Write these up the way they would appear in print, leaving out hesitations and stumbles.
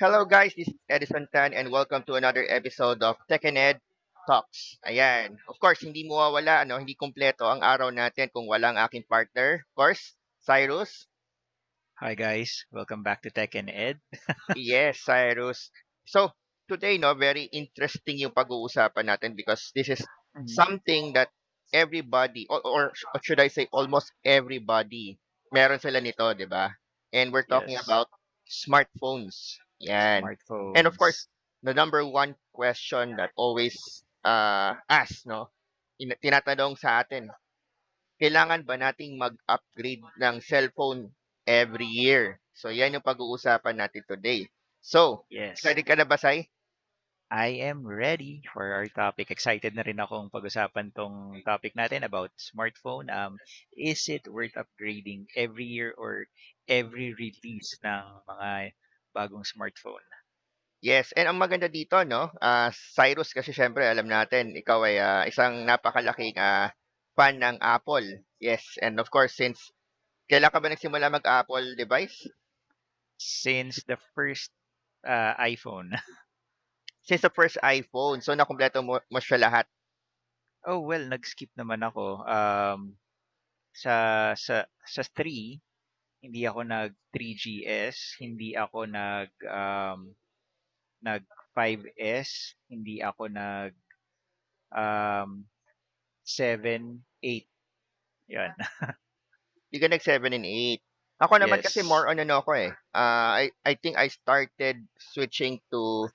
Hello guys, this is Edison Tan and welcome to another episode of Tech&Ed Talks. Ayan. Of course, hindi mawawala, hindi kumpleto ang araw natin kung walang aking partner. Of course, Cyrus. Hi guys, welcome back to Tech and Ed. Yes, Cyrus. So, today, very interesting yung pag-uusapan natin because this is Mhm. something that everybody, or should I say almost everybody, meron sila nito, di ba? And we're talking Yes, about smartphones. Yan. And of course, smartphones. the number one question that always asked, tinatanong sa atin, kailangan ba nating mag-upgrade ng cellphone every year? So, yan yung pag-uusapan natin today. So, Yes, excited ka na ba, Sai? I am ready for our topic. Excited na rin akong pag-usapan tong topic natin about smartphone. Is it worth upgrading every year or every release ng mga bagong smartphone? Yes, and ang maganda dito, Cyrus kasi syempre alam natin, ikaw ay isang napakalaking fan ng Apple. Yes, and of course, since kailan ka ba nagsimula mag-Apple device? Since the first iPhone. Since the first iPhone, so nakumpleto mo siya lahat. Oh well, nag-skip naman ako. Sa sa 3, hindi ako nag 3GS, hindi ako nag 5S, hindi ako nag um, 7, 8. Yan. Hindi ka nag 7 and 8. Ako naman kasi Yes. more on ako eh. I think I started switching to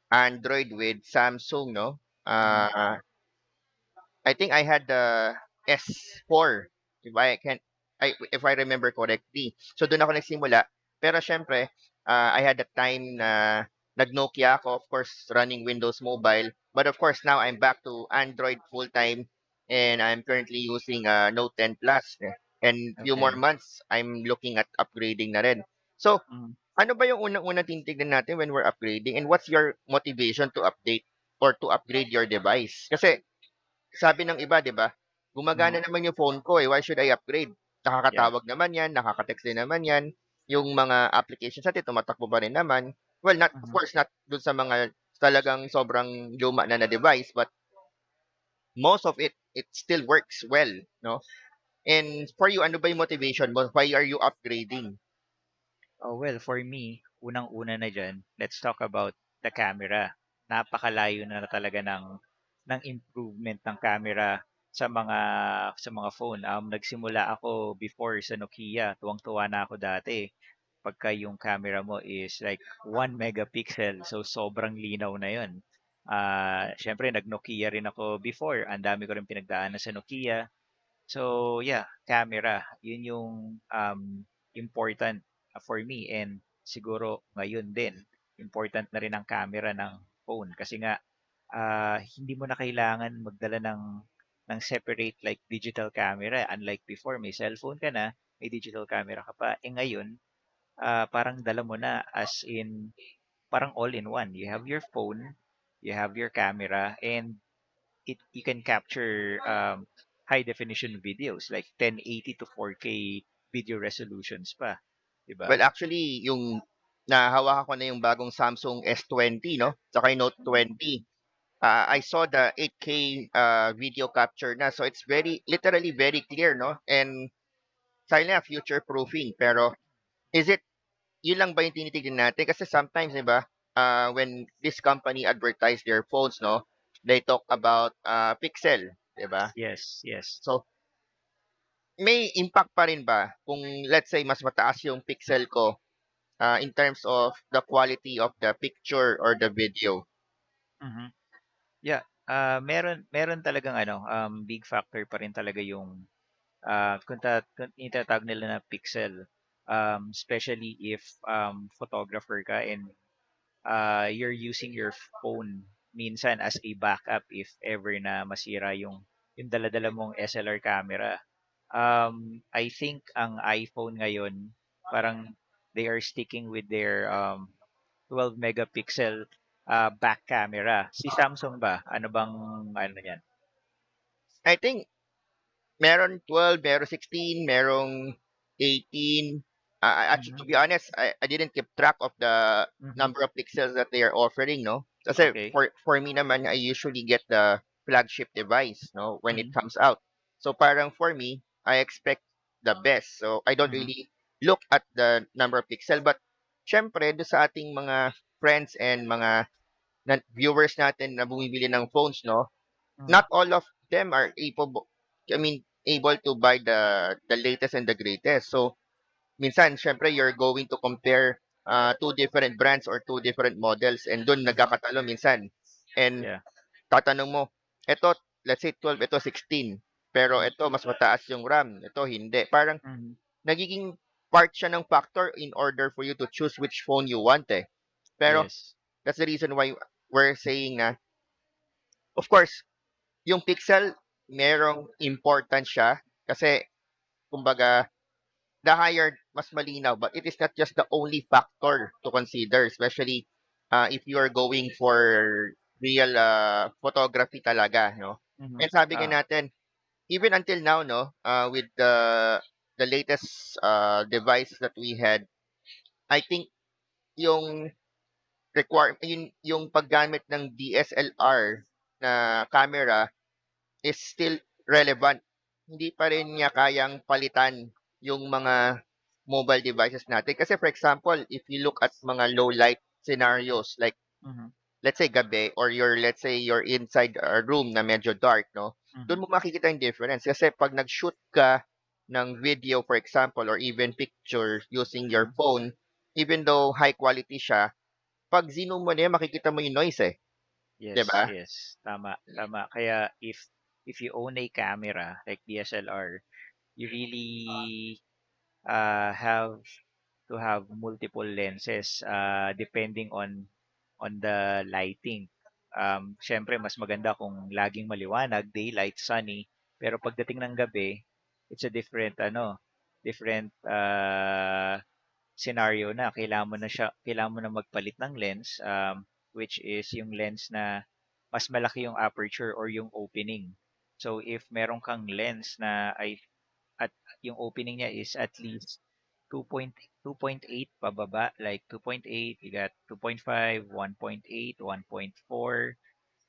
Android with Samsung, no? Mhm. I think I had the S4 if if I remember correctly. So doon ako nagsimula. Pero syempre, I had the time na nag-Nokia ako, of course, running Windows Mobile. But of course, now I'm back to Android full-time and I'm currently using Note 10 Plus. And few more Okay. months, I'm looking at upgrading na rin. So, Mhm. ano ba yung unang-unang tinitignan natin when we're upgrading? And what's your motivation to update or to upgrade your device? Kasi sabi ng iba, 'di ba? Mhm. Gumagana naman yung phone ko eh, why should I upgrade? Yeah. Nakakatawag naman 'yan, nakaka-text din naman 'yan. Yung mga applications natin tumatakbo pa rin naman. Well, not of Mhm. course not dun sa mga talagang sobrang luma na device, but most of it still works well, no? And for you, ano ba yung motivation mo? Why are you upgrading? Oh, well, for me, unang-una na diyan, let's talk about the camera. Napakalayo na talaga ng improvement ng camera sa mga phone. Nagsimula ako before sa Nokia. Tuwang-tuwa na ako dati pagka yung camera mo is like 1 megapixel. So sobrang linaw na 'yon. Syempre nag-Nokia rin ako before. Ang dami ko rin pinagdaanan sa Nokia. So yeah, camera, yun yung important for me, and siguro ngayon din important na rin ang camera ng phone kasi nga hindi mo na kailangan magdala ng separate like digital camera, unlike before may cellphone ka na, may digital camera ka pa. Ngayon, parang dala mo na, as in parang all in one. You have your phone, you have your camera, and you can capture high definition videos like 1080 to 4K video resolutions pa, 'di ba? Well, actually, yung nahawakan ko na yung bagong Samsung S20, no? Saka yung Note Mhm. 20. I saw the 8K video capture na. So it's literally very clear, no? And sana future proofing. Pero is it, yun lang ba yung tinitignan natin? Kasi sometimes, di ba, when this company advertise their phones, no, they talk about pixel, di ba? Yes, yes. So, may impact pa rin ba kung let's say mas mataas yung pixel ko in terms of the quality of the picture or the video? Mhm. Yeah, meron talagang big factor pa rin talaga yung kung yung tinatawag nila na pixel. Especially if photographer ka and you're using your phone minsan as a backup if ever na masira yung dala-dala mong SLR camera. I think ang iPhone ngayon, parang they are sticking with their 12 megapixel back camera. Si Samsung ba? Ano bang ano niyan? I think meron 12, meron 16, merong 18. Actually, Mhm. to be honest, I didn't keep track of the Mhm. number of pixels that they are offering, no? Kasi Okay. for me naman, I usually get the flagship device, no, when it Mhm. comes out. So parang for me, I expect the best. So I don't Mhm. really look at the number of pixel, but syempre do sa ating mga friends and mga viewers natin na bumibili ng phones, no? Mhm. Not all of them are able to buy the latest and the greatest. So minsan syempre you're going to compare two different brands or two different models and dun Mhm. nagkakatalo minsan. And Yeah. tatanong mo, eto, let's say 12, eto 16, pero Mhm. eto mas mataas yung RAM, eto hindi. Parang Mhm. nagiging part siya ng factor in order for you to choose which phone you want eh. Pero Yes. that's the reason why we're saying na, of course, yung pixel, merong important siya kasi kumbaga the higher, mas malinaw. But it is not just the only factor to consider, especially if you are going for real photography talaga, no? Mhm. And sabi nga Ah. natin, even until now, no, with the latest device that we had, I think yung yung paggamit ng DSLR na camera is still relevant. Hindi pa rin niya kayang palitan yung mga mobile devices natin. Kasi for example, if you look at mga low light scenarios like Mhm. let's say gabi or let's say you're inside a room na medyo dark, no? Mhm. Doon mo makikita yung difference. Kasi pag nag-shoot ka ng video for example or even picture using your Mhm. phone, even though high quality siya, pag zoom mo na yan, makikita mo yung noise eh. 'Di Yes, ba? yes. Tama, tama. Kaya if you own a camera like DSLR, you really have to have multiple lenses depending on the lighting. Syempre mas maganda kung laging maliwanag, daylight, sunny, pero pagdating ng gabi, it's a different different scenario na kailangan mo na magpalit ng lens which is yung lens na mas malaki yung aperture or yung opening. So if meron kang lens na ay at yung opening niya is at least 2.8 pababa, like 2.8, you got 2.5, 1.8, 1.4,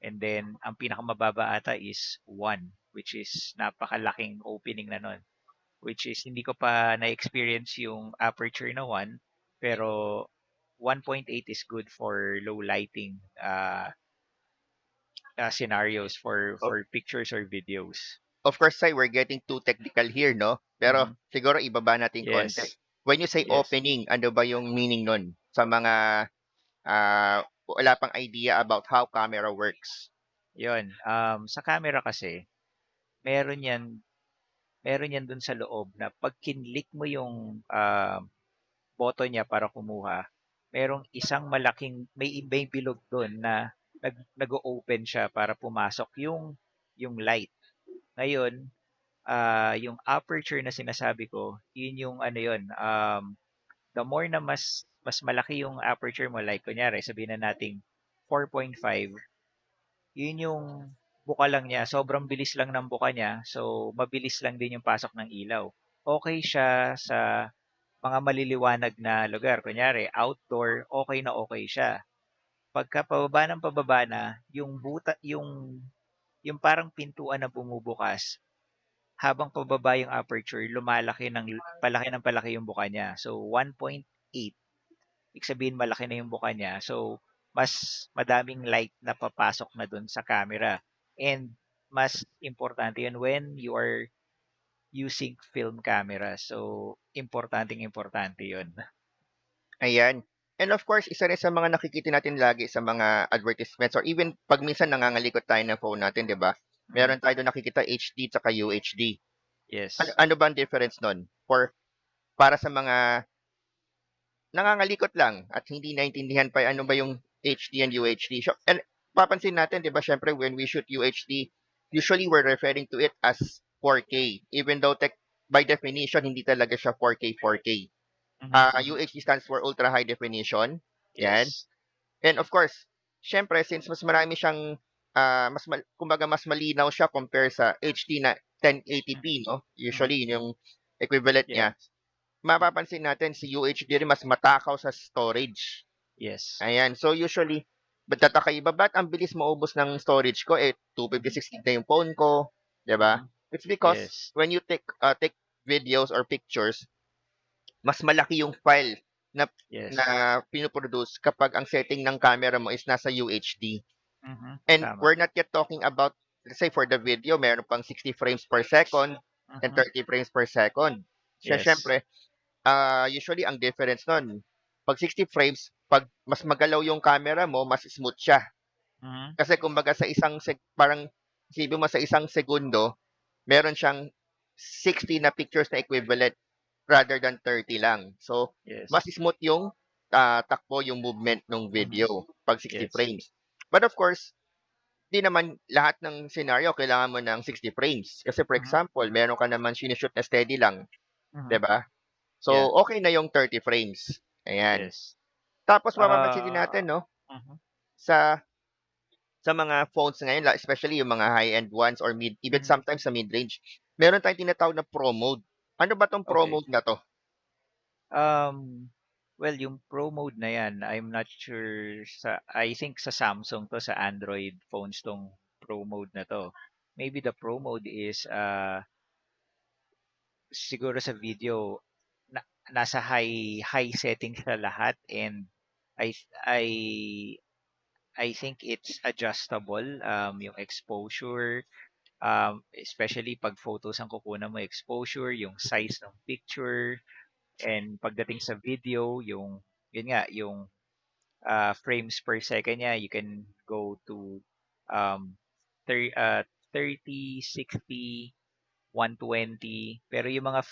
and then ang pinakamababa ata is 1, which is napakalaking opening na nun, which is hindi ko pa na-experience yung aperture na 1, pero 1.8 is good for low lighting scenarios for pictures or videos. Of course, say we're getting too technical here, no? Pero Mhm. siguro ibaba natin konti. Yes. When you say Yes. opening, ano ba yung meaning nun? Sa mga wala pang idea about how camera works. Yun. Sa camera kasi, meron yan, meron yan dun sa loob na pag kinlik mo yung button niya para kumuha, merong isang may bilog dun na nag-open siya para pumasok yung light. Ngayon, yung aperture na sinasabi ko, yun yung ano yun, the more na mas malaki yung aperture mo, like kunyari, sabihin na nating 4.5, yun yung buka lang niya, sobrang bilis lang ng buka niya, so mabilis lang din yung pasok ng ilaw. Okay siya sa mga maliliwanag na lugar, kunyari outdoor, okay siya. Pagka pababa na, yung parang pintuan na bumubukas, habang pababa yung aperture, palaki yung buka niya. So 1.8, ibig sabihin malaki na yung buka niya. So mas madaming light na papasok na dun sa camera. And mas importante yun when you are using film camera. So importante yun. Ayan. And of course, isa rin sa mga nakikita natin lagi sa mga advertisements or even pag minsan nangangalikot tayo ng phone natin, 'di ba? Mhm. Meron tayo doon nakikita HD at UHD. Yes. Ano ba ang difference nun? Para sa mga nangangalikot lang at hindi naintindihan pa ano ba yung HD and UHD. So, and papansin natin, 'di ba, syempre when we shoot UHD, usually we're referring to it as 4K. Even though by definition hindi talaga siya 4K 4K. Mhm. Mhm. UHD stands for ultra high definition. Yan. Yes. And of course, syempre since mas marami siyang kumbaga mas malinaw siya compare sa HD na Mhm. 1080p, no? Mhm. Usually yun yung equivalent Yeah. niya. mapapansin natin si UHD rin mas matakaw sa storage. Yes. Ayan, so usually magtataka iba, ba't ang bilis maubos ng storage ko, eh, Mhm, 256 gig na yung phone ko, 'di ba? mhm. It's because Yes. when you take videos or pictures, mas malaki yung file na na Yes. pino-produce kapag ang setting ng camera mo is nasa UHD. Mhm. And Tama. we're not yet talking about, let's say for the video, meron pang 60 frames per second and Mhm. 30 frames per second. Yes. Siyempre, usually ang difference nun, 'pag 60 frames, 'pag mas magalaw yung camera mo, mas smooth siya. Mhm. Kasi kumbaga sa parang isipin mo sa isang segundo, meron siyang 60 na pictures na equivalent rather than 30 lang. So, mas Yes. smooth yung, takbo, yung movement ng Mhm. video 'pag 60 Yes. frames. But of course, 'di naman lahat ng scenario kailangan mo ng 60 frames. Kasi for Mhm. example, meron ka naman shini-shoot na steady lang, Mhm. 'di ba? Yeah. So, okey na yung 30 frames, ayan. Yes. Tapos mapapansin din Ah, natin 'no, mhm. sa mga phones ngayon, especially yung mga high-end ones or even Mhm. sometimes sa mid-range, meron tayong tinatawag na Pro mode. Ano ba 'tong Pro Okay. mode na 'to? Well, yung Pro mode na yan, I'm not sure I think sa Samsung 'to, sa Android phones 'tong Pro mode na 'to. Maybe the Pro mode is, siguro sa video na nasa high settings sa lahat, and I I I think it's adjustable, yung exposure, especially 'pag photos ang kukunan mo, exposure, yung size ng picture, and pagdating sa video, yun nga, yung frames per second niya, you can go to um, 30, 60, 120. Pero yung mga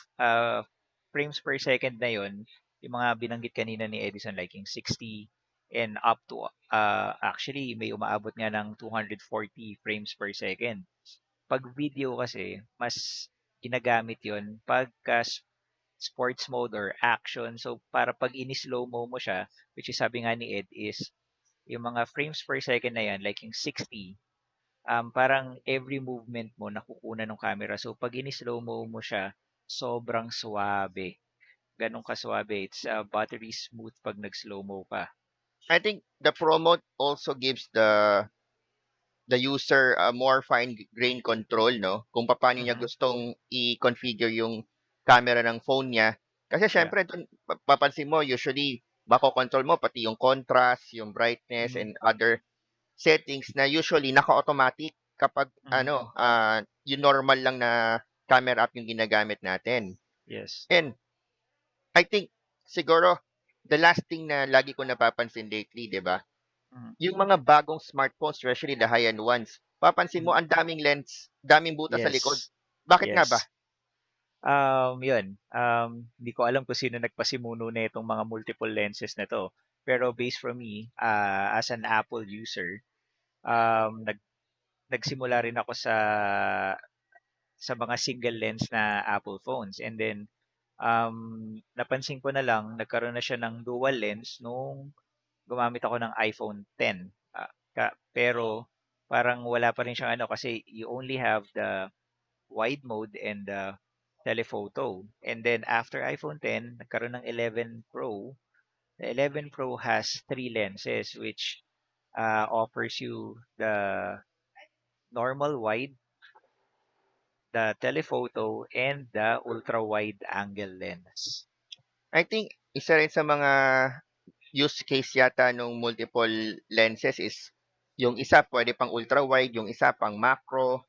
frames per second na yun, yung mga binanggit kanina ni Edison, like yung 60 and up to, actually may umaabot nga ng 240 frames per second. Pag video kasi, mas ginagamit yun pagka sports mode or action. So, para pag ini-slow mo siya, which is sabi nga ni Ed, is yung mga frames per second na yan, like yung 60, parang every movement mo nakukunan ng camera. So, pag ini-slow mo siya, sobrang suwabe. Ganun kaswabe. It's buttery smooth pag nag-slow mo ka. I think the Pro mode also gives the user a more fine grain control 'no, kung papaano niya Mhm. gustong i-configure yung camera ng phone niya. Kasi Yeah. siyempre dun papansin mo usually makokontrol mo pati yung contrast, yung brightness Mhm. and other settings na usually naka-automatic kapag Mhm. yung normal lang na camera app yung ginagamit natin. Yes. And I think siguro the last thing na lagi ko napapansin lately, 'di ba? Mhm. Yung mga bagong smartphones, especially the high-end ones, papansin mo Mhm. ang daming lens, daming butas sa likod. Yes. Bakit nga ba? Yes. Yun, hindi ko alam kung sino nagpasimuno na itong mga multiple lenses na 'to. Pero based from me, as an Apple user, nagsimula rin ako sa mga single lens na Apple phones, and then, napansin ko na lang nagkaroon na siya ng dual lens nung gumamit ako ng iPhone 10. Pero parang wala pa rin siyang ano, kasi you only have the wide mode and the telephoto. And then after iPhone 10, nagkaroon ng 11 Pro. The 11 Pro has three lenses, which offers you the normal wide, the telephoto, and the ultra wide angle lens. I think isa rin sa mga use case yata nung multiple lenses is yung isa pwede pang ultra-wide, yung isa pang macro.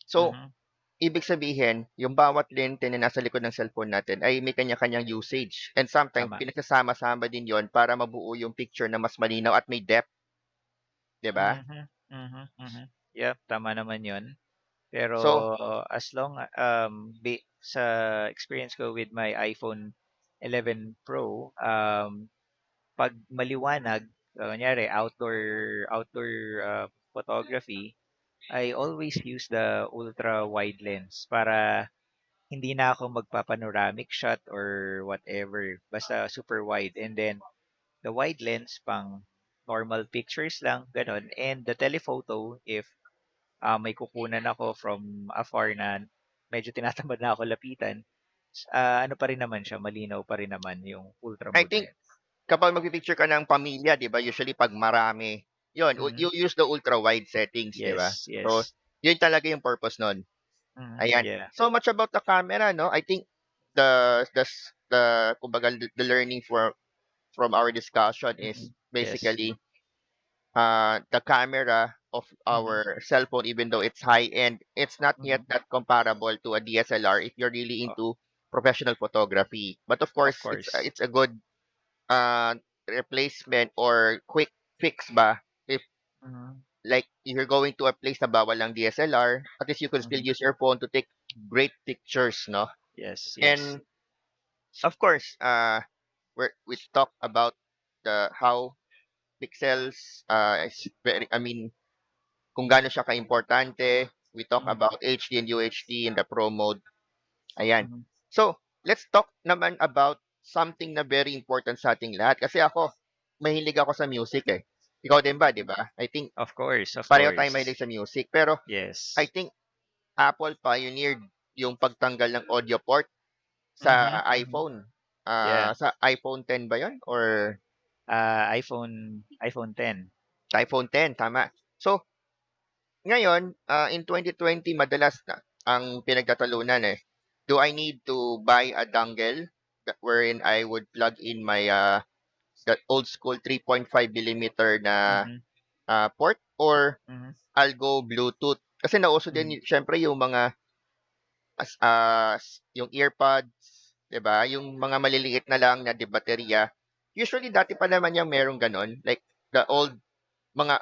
So, Mhm. ibig sabihin, yung bawat lente na nasa likod ng cellphone natin ay may kanya-kanyang usage. And sometimes, Tama. pinagsasama-sama din yon para mabuo yung picture na mas malinaw at may depth, di ba? Mhm. Mhm. Mhm. Yep, tama naman 'yon. Pero So, as long, sa experience ko with my iPhone 11 Pro, 'pag maliwanag, kunyari outdoor photography, I always use the ultra wide lens para hindi na ako magpa-panoramic shot or whatever, basta super wide. And then the wide lens pang normal pictures lang, gano'n. And the telephoto, if may kukunan ako from afar na medyo tinatamad na ako lapitan, ano pa rin naman siya, malinaw pa rin naman yung ultra I mode na think yun. kapag magpi-picture ka ng pamilya, 'di ba, usually 'pag marami, 'yun, Mhm. you use the ultra wide settings, 'di ba? Yes, So, yes. 'yun talaga yung purpose nun, ayan. Yeah. So much about the camera 'no, I think the kumbaga the learning from our discussion is Yes. basically, the camera of Mhm. our cell phone, even though it's high end, it's not yet Mhm. that comparable to a DSLR if you're really O into professional photography. But of of course, course. it's a good uh, replacement or quick fix ba if Mhm. like if you're going to a place na bawal ng DSLR, at least you can still Mhm. use your phone to take great pictures, no? Yes, yes. And of course, we talk about the how pixels is very, I mean, kung gaano siya kaimportante. We talk Mhm. about HD and UHD in the pro mode. Ayan. Mhm. So, let's talk naman about something na very important sa ating lahat. Kasi ako, mahilig ako sa music eh. Ikaw din ba, di ba? I think Of course, of pareho tayo mahilig course. sa music. Pero I Yes. think Apple pioneered yung pagtanggal ng audio port sa Mhm. Mhm. iPhone. Yeah. Sa iPhone 10 ba yon or iPhone 10. sa iPhone 10, tama. So, ngayon, in 2020, madalas na ang pinagtatalunan eh. Do I need to buy a dongle wherein I would plug in my that old school 3.5 millimeter na Mhm. port, or Mhm. I'll go Bluetooth? Kasi nauso din Mhm. syempre yung mga yung earpods, 'di ba? Yung mga maliliit na lang na 'di baterya. Usually dati pa naman yung merong ganon, like the old mga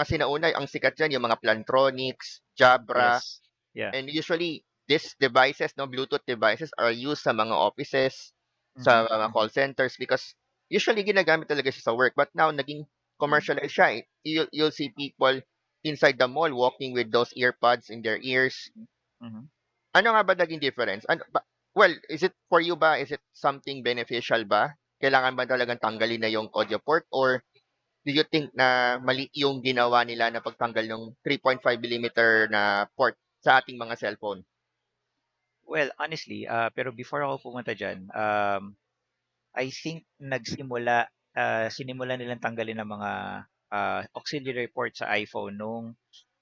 sinauna ang sikat diyan yung mga Plantronics, Jabra, Yes. Yeah. and usually these devices, no, Bluetooth devices are used sa mga offices, sa Mhm. mga Mhm. call centers because usually ginagamit talaga siya sa work. But now naging Mhm. commercialized siya. Eh. You'll see people inside the mall walking with those earpods in their ears. Mhm. Ano nga ba naging difference? Well, is it for you ba? Is it something beneficial ba? Kailangan ba talagang tanggalin na yung audio port, or do you think na mali yung ginawa nila na pagtanggal ng 3.5 millimeter na port sa ating mga cellphone? Well, honestly, pero before ako pumunta diyan, I think sinimula nilang tanggalin ang mga auxiliary port sa iPhone nung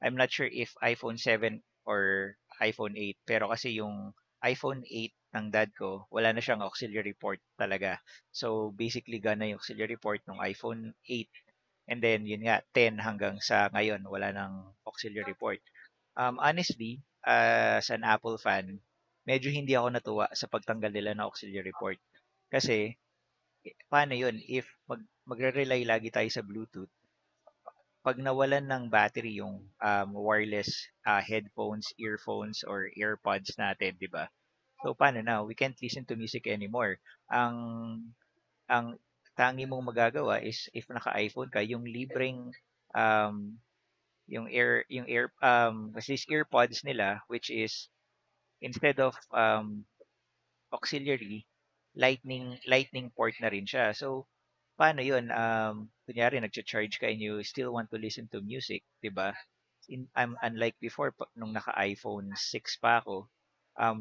I'm not sure if iPhone 7 or iPhone 8, pero kasi yung iPhone 8 ng dad ko, wala na siyang auxiliary port talaga. So basically gana yung auxiliary port ng iPhone 8, and then yun nga 10 hanggang sa ngayon wala nang auxiliary port. Honestly, as an Apple fan, medyo hindi ako natuwa sa pagtanggal nila ng auxiliary port. Kasi paano yun if magre-rely lagi tayo sa Bluetooth, 'pag nawalan ng battery yung wireless headphones, earphones or AirPods natin, 'di ba? So paano na? We can't listen to music anymore. Ang ang tangi mong magagawa is if naka-iPhone ka, yung libreng um kasi earpods nila, which is instead of auxiliary, lightning port na rin siya. So paano 'yun? Kunyari nagcha-charge ka and you still want to listen to music, 'di ba? Unlike before nung naka-iPhone 6 pa ako,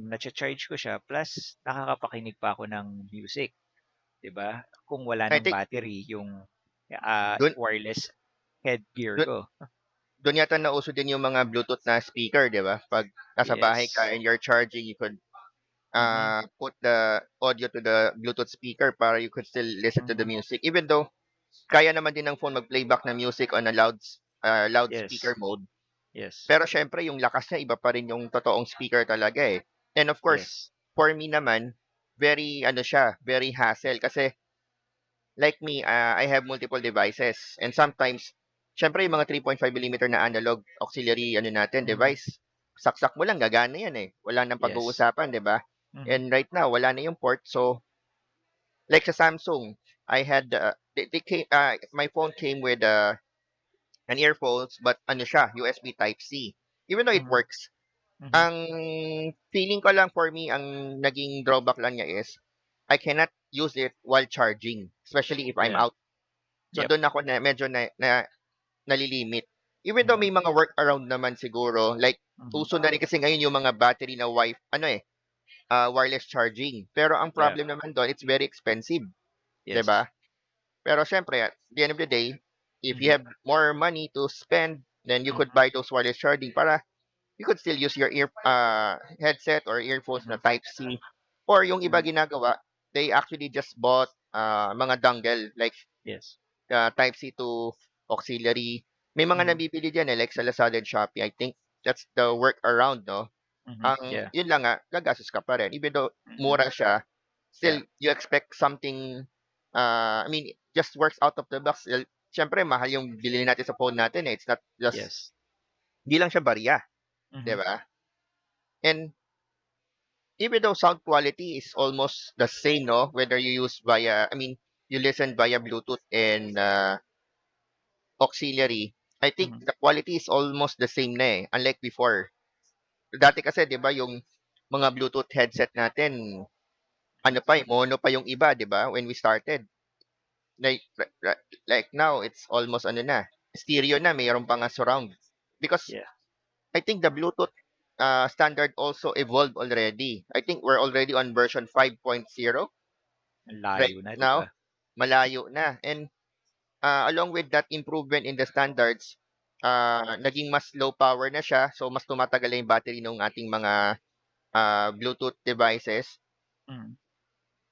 nacha-charge ko siya plus nakakapakinig pa ako ng music, 'di ba? Kung wala I ng think battery yung dun wireless headgear dun, ko. dun yata nauso din yung mga Bluetooth na speaker, 'di ba? Pag nasa bahay ka Yes. and you're charging, you could Mhm. put the audio to the Bluetooth speaker para you could still listen to the Mhm. music. Even though kaya naman din ng phone mag-playback ng music on a loudspeaker Yes. mode. Yes. Pero syempre yung lakas niya iba pa rin yung totoong speaker talaga eh. And of course, Yes. for me naman, very ano siya, very hassle kasi like me, I have multiple devices and sometimes syempre yung mga 3.5 millimeter na analog auxiliary ano natin Mhm. device, saksak mo lang gagana yan eh. Wala nang Yes. pag-uusapan, 'di ba? Mhm. And right now wala na yung port, so like sa Samsung, I had my phone came with an earphones but ano siya, USB Type C. Even though it Mhm. works, Mhm. ang feeling ko lang for me, ang naging drawback lang niya is I cannot use it while charging, especially if I'm Yeah. out. So Yep. doon ako na medyo na nalilimit. Even though Mhm. may mga workaround naman siguro, like Mhm. uso na rin kasi ngayon yung mga battery na wifi, ano eh, wireless charging. Pero ang Yeah. problem naman do'n, it's very expensive, 'di Yes. ba? Pero siyempre at the end of the day, if you Mhm. have more money to spend, then you Mhm. could buy those wireless charging para you could still use your headset or earphones na Mhm. type C. Or yung iba Mhm. ginagawa, they actually just bought mga dongle like Yes. type C to auxiliary. May mga Mhm. nabibili diyan like sa Lazada and Shopee. I think that's the workaround, no? Mhm. Ang Yeah. yun lang nga, gagastos ka pa rin. Even though Mhm. mura siya, Yeah. still you expect something, I mean, just works out of the box. Siyempre, mahal yung bilhin natin sa phone natin eh. It's not just, Yes. hindi lang siya barya, di Mhm. ba? And even though sound quality is almost the same, no? Whether you use via, I mean, you listen via Bluetooth and auxiliary, I think Mhm. the quality is almost the same na eh. Unlike before. Dati kasi, di ba, yung mga Bluetooth headset natin, ano pa eh, mono pa yung iba, 'di ba? When we started. Like like now it's almost ano na, stereo na, mayroon pa nga surround. Because Yeah. I think the Bluetooth standard also evolved already. I think we're already on version 5.0 Ang right layo na, 'di ba? now. Malayo na. And along with that improvement in the standards, naging mas low power na siya. So mas tumatagal na yung battery ng ating mga Bluetooth devices. Mhm.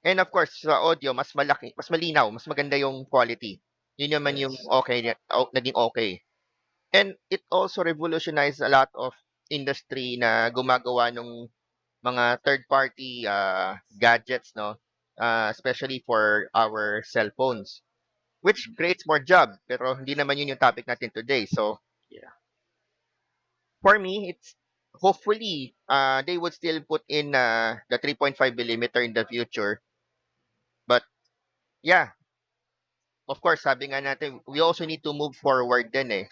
And of course, sa audio mas malaki, mas malinaw, mas maganda yung quality. Yun naman yung Yes. naging okay. And it also revolutionized a lot of industry na gumagawa ng mga third party gadgets, no? Especially for our cell phones, which Mhm. creates more job. Pero hindi naman yun yung topic natin today. So Yeah. for me, it's hopefully they would still put in the 3.5 millimeter in the future. But yeah, of course, sabi nga natin, we also need to move forward din eh.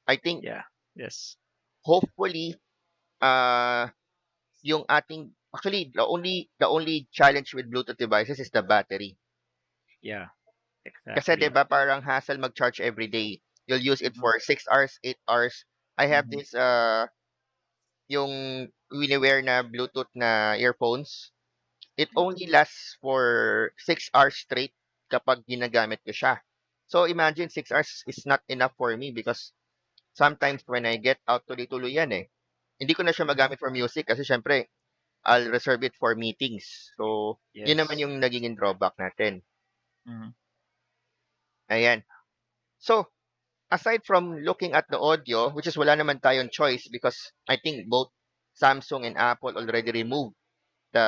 I think Yeah. Yes. hopefully uh yung ating actually the only challenge with Bluetooth devices is the battery. Yeah. Kasi 'di Exactly. ba parang hassle mag-charge every day. You'll use it Mhm. for 6 hours, 8 hours. I have Mhm. this yung wini-wear na Bluetooth na earphones. It only lasts for 6 hours straight kapag ginagamit ko siya. So imagine 6 hours is not enough for me because sometimes when I get out tuloy-tuloy yan eh. Hindi ko na siya Mhm. magamit for music kasi syempre I'll reserve it for meetings. So, yun naman Yes. yung nagiging drawback natin. Mhm. Ayan. So, aside from looking at the audio, which is wala naman tayong choice because I think both Samsung and Apple already removed the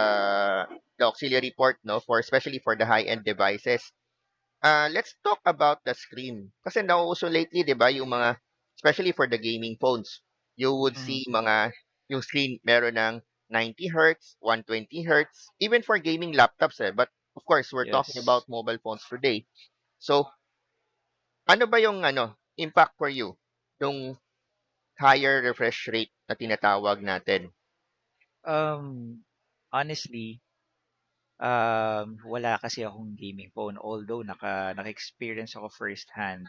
the auxiliary port, no, for especially for the high-end devices. Let's talk about the screen. Kasi nauuso lately, 'di ba, yung mga especially for the gaming phones. You would Mhm. see yung screen meron ng 90 hertz, 120 hertz, even for gaming laptops eh. But of course, we're talking Yes. about mobile phones today. So, ano ba yung impact for you yung higher refresh rate na tinatawag natin? Um, honestly, wala kasi akong gaming phone although naka-experience ako firsthand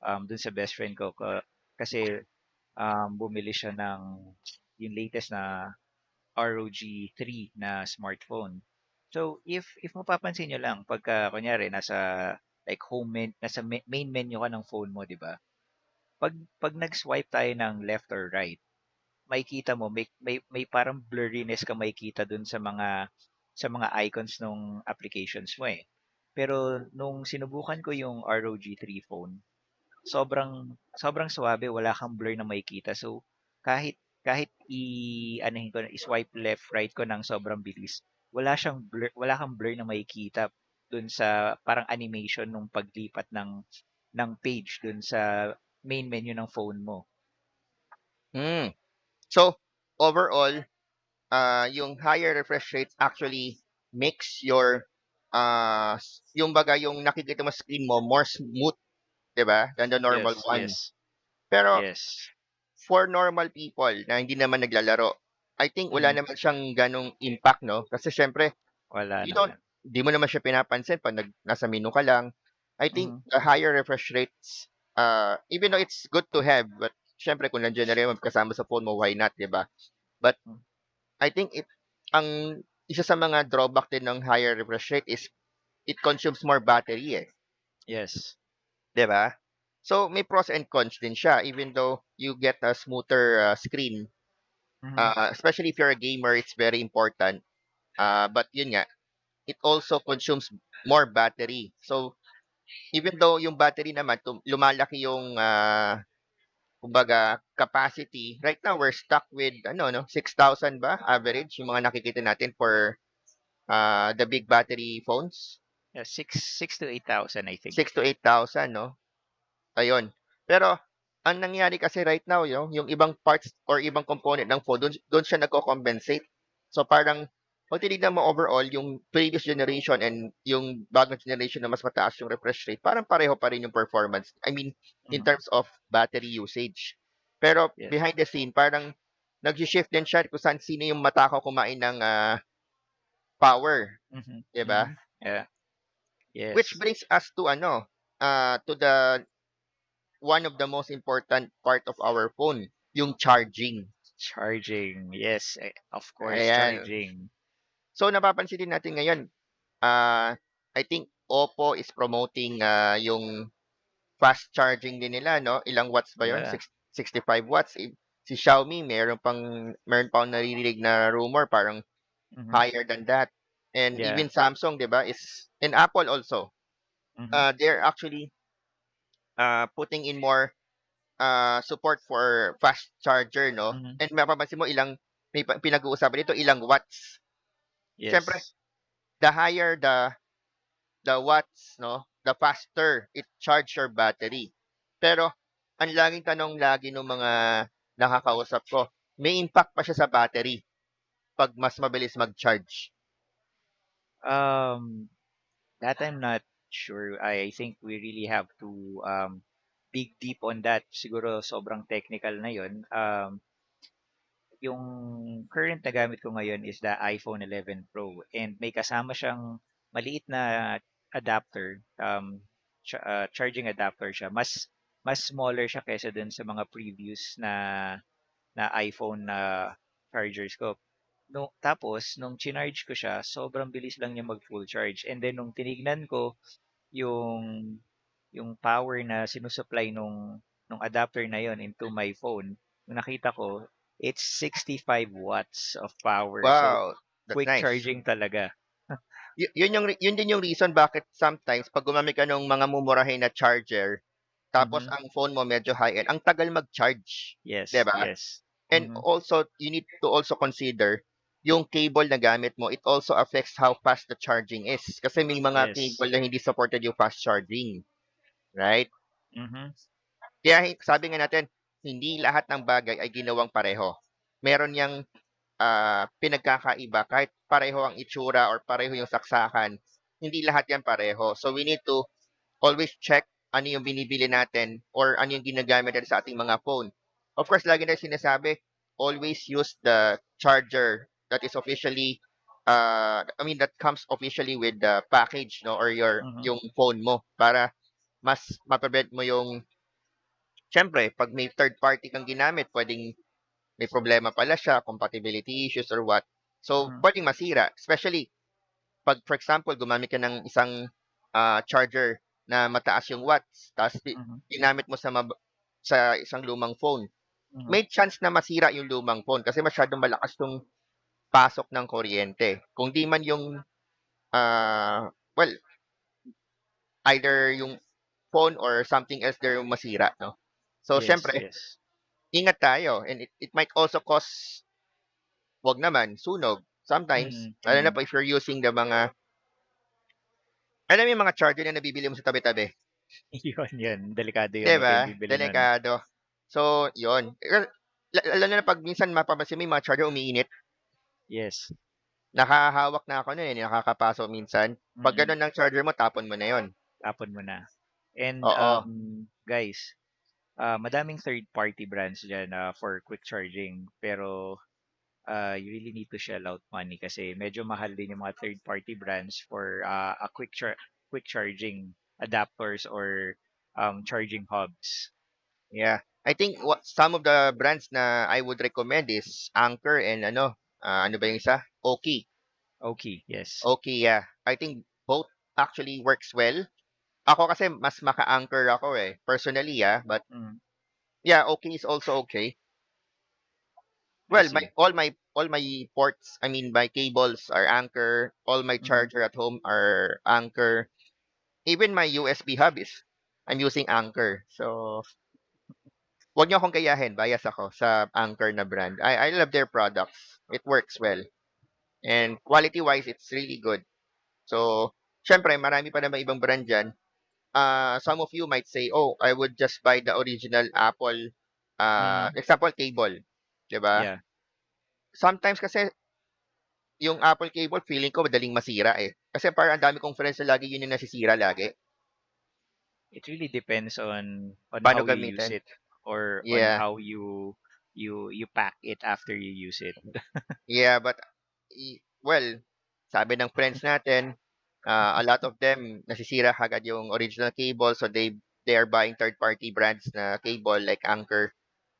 dun sa best friend ko kasi bumili siya ng yung latest na ROG 3 na smartphone. So if mapapansin niyo lang pagka kunyari nasa like nasa main menu ka ng phone mo, 'di ba? Pag nag-swipe tayo ng left or right, makikita mo may parang blurriness ka makikita dun sa mga icons nung applications mo eh. Pero nung sinubukan ko yung ROG 3 phone, sobrang sobrang swabe, wala kang blur na makikita. So kahit anahin ko, i-swipe left right ko ng sobrang bilis, wala kang blur na makikita dun sa parang animation nung paglipat ng page dun sa main menu ng phone mo. Hmm. So, overall, yung higher refresh rates actually makes yung baga yung nakikita mo screen mo more smooth, 'di ba? Than the normal Yes, one. yes. Pero Yes. for normal people na hindi naman naglalaro, I think wala Mhm. naman siyang ganong impact, no? Kasi syempre, Wala you don't naman. di mo naman siya pinapansin pag nasa menu ka lang. I think Mhm. the higher refresh rates, even though it's good to have, but syempre kung nandiyan na rin kasama sa phone mo, why not, 'di ba? But Hmm. I think ang isa sa mga drawback din ng higher refresh rate is it consumes more battery, eh, Yes. 'di ba? So, may pros and cons din siya even though you get a smoother, screen, Mhm. especially if you're a gamer, it's very important. But yun nga, it also consumes more battery. So, even though yung battery naman lumalaki yung, kumbaga capacity, right now we're stuck with ano 'no, 6,000 ba average yung mga nakikita natin for, the big battery phones? Yeah, six to 8,000 I think. 6,000 to 8,000 'no? Ayun. Pero ang nangyari kasi right now yung ibang parts or ibang component ng phone dun siya nagko-compensate. So parang 'pag tinignan mo overall yung previous generation and yung bagong generation na mas mataas yung refresh rate, parang pareho pa rin yung performance. I mean, in Mhm. terms of battery usage. Pero Yes. behind the scene parang nagshi-shift din siya kung saan sino yung matakaw kumain ng, power, Mhm. 'di ba? Mhm. Yeah. Which Yes. brings us to ano, to the one of the most important part of our phone, yung charging. Charging. Yes, of course, Ayan. charging. So napapansin din natin ngayon, I think Oppo is promoting, yung fast charging din nila 'no, ilang watts ba yun, Yeah. 65 watts. Si Xiaomi meron pa akong naririnig na rumor parang Mhm. higher than that. And Yeah. even Samsung 'di ba is and Apple also, Mhm. they're actually, putting in more, support for fast charger 'no, Mhm. and mapapansin mo pinag-uusapan dito ilang watts. Siyempre Yes. the higher the watts 'no, the faster it charge your battery. Pero ang laging tanong lagi nung mga nakakausap ko, may impact pa siya sa battery 'pag mas mabilis mag-charge. Um, that I'm not sure. I think we really have to dig deep on that. Siguro sobrang technical na 'yon. Yung current na gamit ko ngayon is the iPhone 11 Pro and may kasama siyang maliit na adapter, charging adapter siya. Mas smaller siya kaysa dun sa mga previous na iPhone na chargers ko. No, tapos nung chinarge ko siya, sobrang bilis lang niya mag-full charge. And then nung tinignan ko yung power na sinusupply nung adapter na yon into my phone, nung nakita ko, it's 65 watts of power. So, Wow, that's quick nice. charging talaga. Yun din yung reason bakit sometimes 'pag gumamit ka nung mga mumurahin na charger, tapos Mhm. ang phone mo medyo high-end, ang tagal mag-charge, 'di Yes, ba? yes. And Mhm. also, you need to also consider yung cable na gamit mo, it also affects how fast the charging is. Kasi may mga Yes. cable na hindi supported yung fast charging, right? Mhm. Kaya sabi nga natin, hindi lahat ng bagay ay ginawang pareho. Meron yang pinagkakaiba kahit pareho ang itsura or pareho yung saksakan, hindi lahat yan pareho. So we need to always check ano yung binibili natin or ano yung ginagamit natin sa ating mga phone. Of course, lagi na sinasabi, always use the charger that is officially, that comes officially with the package, no, or Mhm. yung phone mo para mas ma-prevent mo yung, syempre, pag may third party kang ginamit, pwedeng may problema pala siya, compatibility issues or what. So, Mhm. pwedeng masira, especially 'pag for example gumamit ka ng isang, charger na mataas yung watts ta's Mhm. ginamit mo sa isang lumang phone, Mhm. may chance na masira yung lumang phone kasi masyadong malakas yung pasok ng kuryente. Kung 'di man yung, well, either yung phone or something else there yung masira 'no. So, Yes, siyempre yes. ingat tayo and it might also cause, 'wag naman, sunog sometimes, Mhm. lalo na Mhm. pa if you're using the mga alam mo yung mga charger na nabibili mo sa tabi-tabi? Yun, yun. Delikado 'Di yun. Huwag ba? kayong bibili nun. Delikado. So, 'yun. Lalo na 'pag minsan mapapansin mo yung mga charger umiinit, Yes. nakahawak na ako nun, eh, nakakapaso minsan. 'Pag Mm. gano'n ang charger mo, tapon mo na 'yun. Tapon mo na. And Oo, guys, madaming third-party brands diyan for quick charging. Pero you really need to shell out money kasi medyo mahal din yung mga third-party brands for a quick charging adapters or charging hubs. yeah. I think some of the brands na I would recommend is Anchor and ano ba yung isa? Oki. Okay, yes. Okay, yeah. I think both actually works well. Ako kasi mas maka-anchor ako eh, personally, but Mm, yeah, okay is also okay. I Well, my see. all my ports, I mean my cables are Anchor, all my Mhm. charger at home are Anchor. Even my USB hub is I'm using Anchor. So, wag niyo akong gayahin, bias ako sa Anchor na brand. I love their products. It works well. And quality-wise, it's really good. So, syempre, marami pa naman ibang brand dyan. Some of you might say, oh, I would just buy the original Apple, Mhm. example, cable. 'Di ba? Yeah. Sometimes kasi yung Apple cable feeling ko madaling masira, eh. Kasi parang ang dami kong friends na lagi yun yung nasisira lagi. It really depends on Paano how you use gamitin? it or on Yeah. how you pack it after you use it. Yeah, but well, sabi ng friends natin, a lot of them nasisira kagad yung original cable so they are buying third party brands na cable like Anchor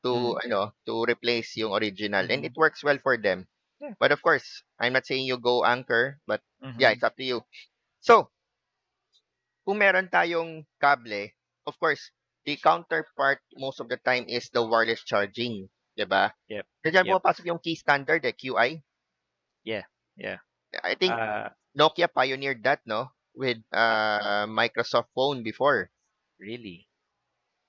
to Mm. to replace yung original and it Mhm. works well for them. Yeah. But of course, I'm not saying you go Anchor, but yeah, Mhm. it's up to you. So, kung meron tayong kable, of course, the counterpart most of the time is the wireless charging, 'di ba? Yep. Diyan Yep. pumapasok yung key standard QI. Yeah. Yeah. I think Uh Nokia pioneered that, no? With uh, Microsoft phone before. really.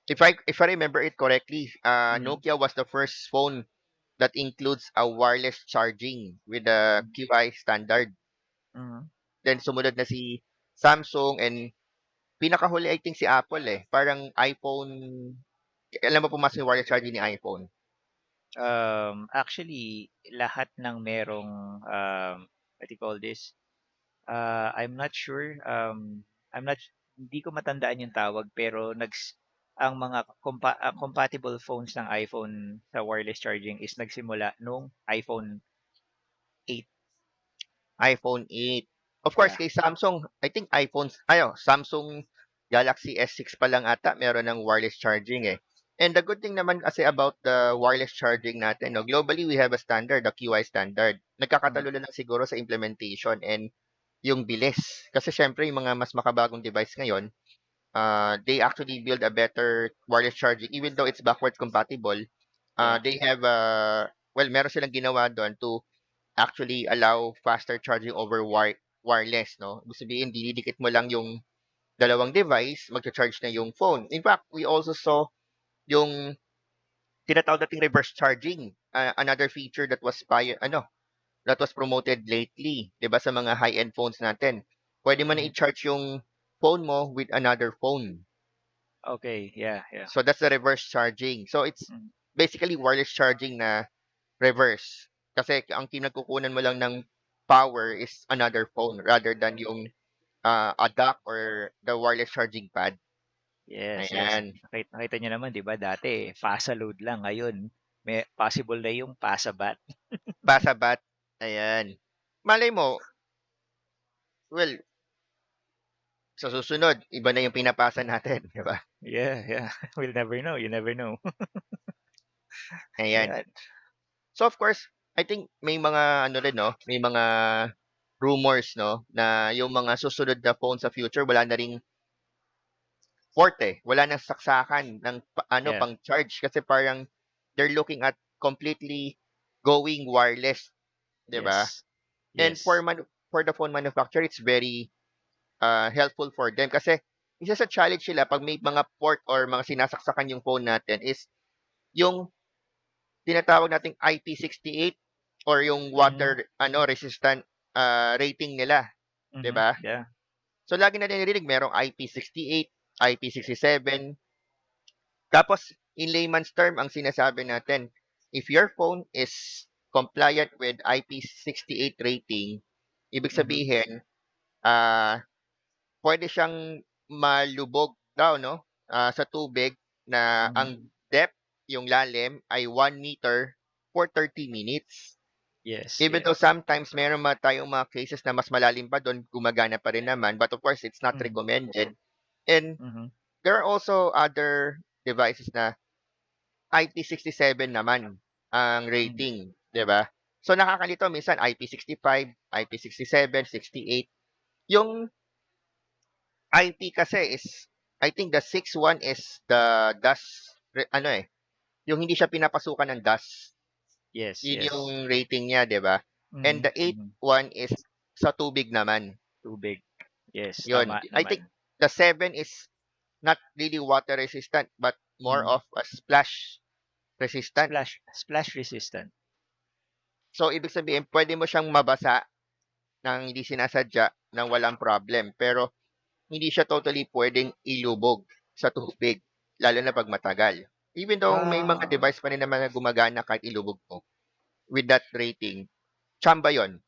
If I remember it correctly, Mhm. Nokia was the first phone that includes a wireless charging with the Mhm. QI standard. Mhm. Then sumunod na si Samsung and pinakahuli I think si Apple eh. Parang iPhone, alam mo pumasok yung wireless charging ni iPhone. Actually lahat ng merong what do you call this? I'm not sure. I'm not hindi ko matandaan yung tawag pero ang mga compatible phones ng iPhone sa wireless charging is nagsimula nung iPhone 8. iPhone 8. Of course, Yeah. kay Samsung, I think Samsung Galaxy S6 pa lang ata meron ng wireless charging eh. And the good thing naman kasi about the wireless charging natin, no, globally we have a standard, the QI standard. Mhm. Nagkakatalo lang siguro sa implementation and yung bilis. Kasi syempre yung mga mas makabagong device ngayon, they actually build a better wireless charging even though it's backward compatible. Yeah. They have meron silang ginawa doon to actually allow faster charging over wireless, no? Ibig sabihin, dinidikit mo lang yung dalawang device, magcha-charge na yung phone. In fact, we also saw yung tinatawag nating reverse charging, another feature that was that was promoted lately, 'di ba, sa mga high-end phones natin. Pwede mo na Mhm. i-charge yung phone mo with another phone. Okay. Yeah. Yeah. So that's the reverse charging. So it's Mhm. basically wireless charging na reverse. Kasi ang kinagkukunan mo lang ng power is another phone rather than yung a dock or the wireless charging pad. Yes, yes. Ayan. Nakita niyo naman 'di ba dati pasa load lang, ngayon may possible na yung pasa bat. Pasabat. Ayan. Malay mo, well, sa susunod, iba na yung pinapasa natin, di ba? Yeah, yeah. We'll never know, you never know. Ayan. Ayan. So of course, I think may mga ano rin, no? May mga rumors, no? Na yung mga susunod na phone sa future, wala na ring port eh. Wala nang saksakan ng Yeah. pang charge kasi parang they're looking at completely going wireless, 'di ba? Yes. And Yes. for the phone manufacturer, it's very helpful for them kasi isa sa challenge nila pag may mga port or mga sinasaksakan yung phone natin is yung tinatawag nating IP68 or yung Mhm. water resistant rating nila, 'di Mhm. ba? Yeah. So lagi natin narinig merong IP68, IP67. Tapos in layman's term ang sinasabi natin, if your phone is compliant with IP68 rating, ibig Mhm. sabihin puwede siyang malubog daw 'no, sa tubig na Mhm. ang depth, yung lalim ay 1 meter for 30 minutes. Yes, Even yes. though sometimes meron tayong mga cases na mas malalim pa dun, gumagana pa rin naman, but of course it's not Mhm. recommended. And Mhm. there are also other devices na IP67 naman ang Mhm. rating, 'di ba? So nakakalito minsan IP65, IP67, 68. Yung IP kasi is I think the 6 one is the dust ano eh, yung hindi siya pinapasukan ng dust. Yes, Yun yung yes. rating niya, 'di ba? And Mhm, the eight mhm. one is sa tubig naman. Tubig. Yes, Yun. tama I think naman. the 7 is not really water resistant but more Mhm. of a splash resistant. Splash resistant. So ibig sabihin pwede mo siyang mabasa ng hindi sinasadya ng walang problem. Pero hindi siya totally puwedeng ilubog sa tubig, lalo na 'pag matagal. Even though may mga Ah, device pa rin naman na gumagana kahit ilubog mo with that rating, tsamba 'yun.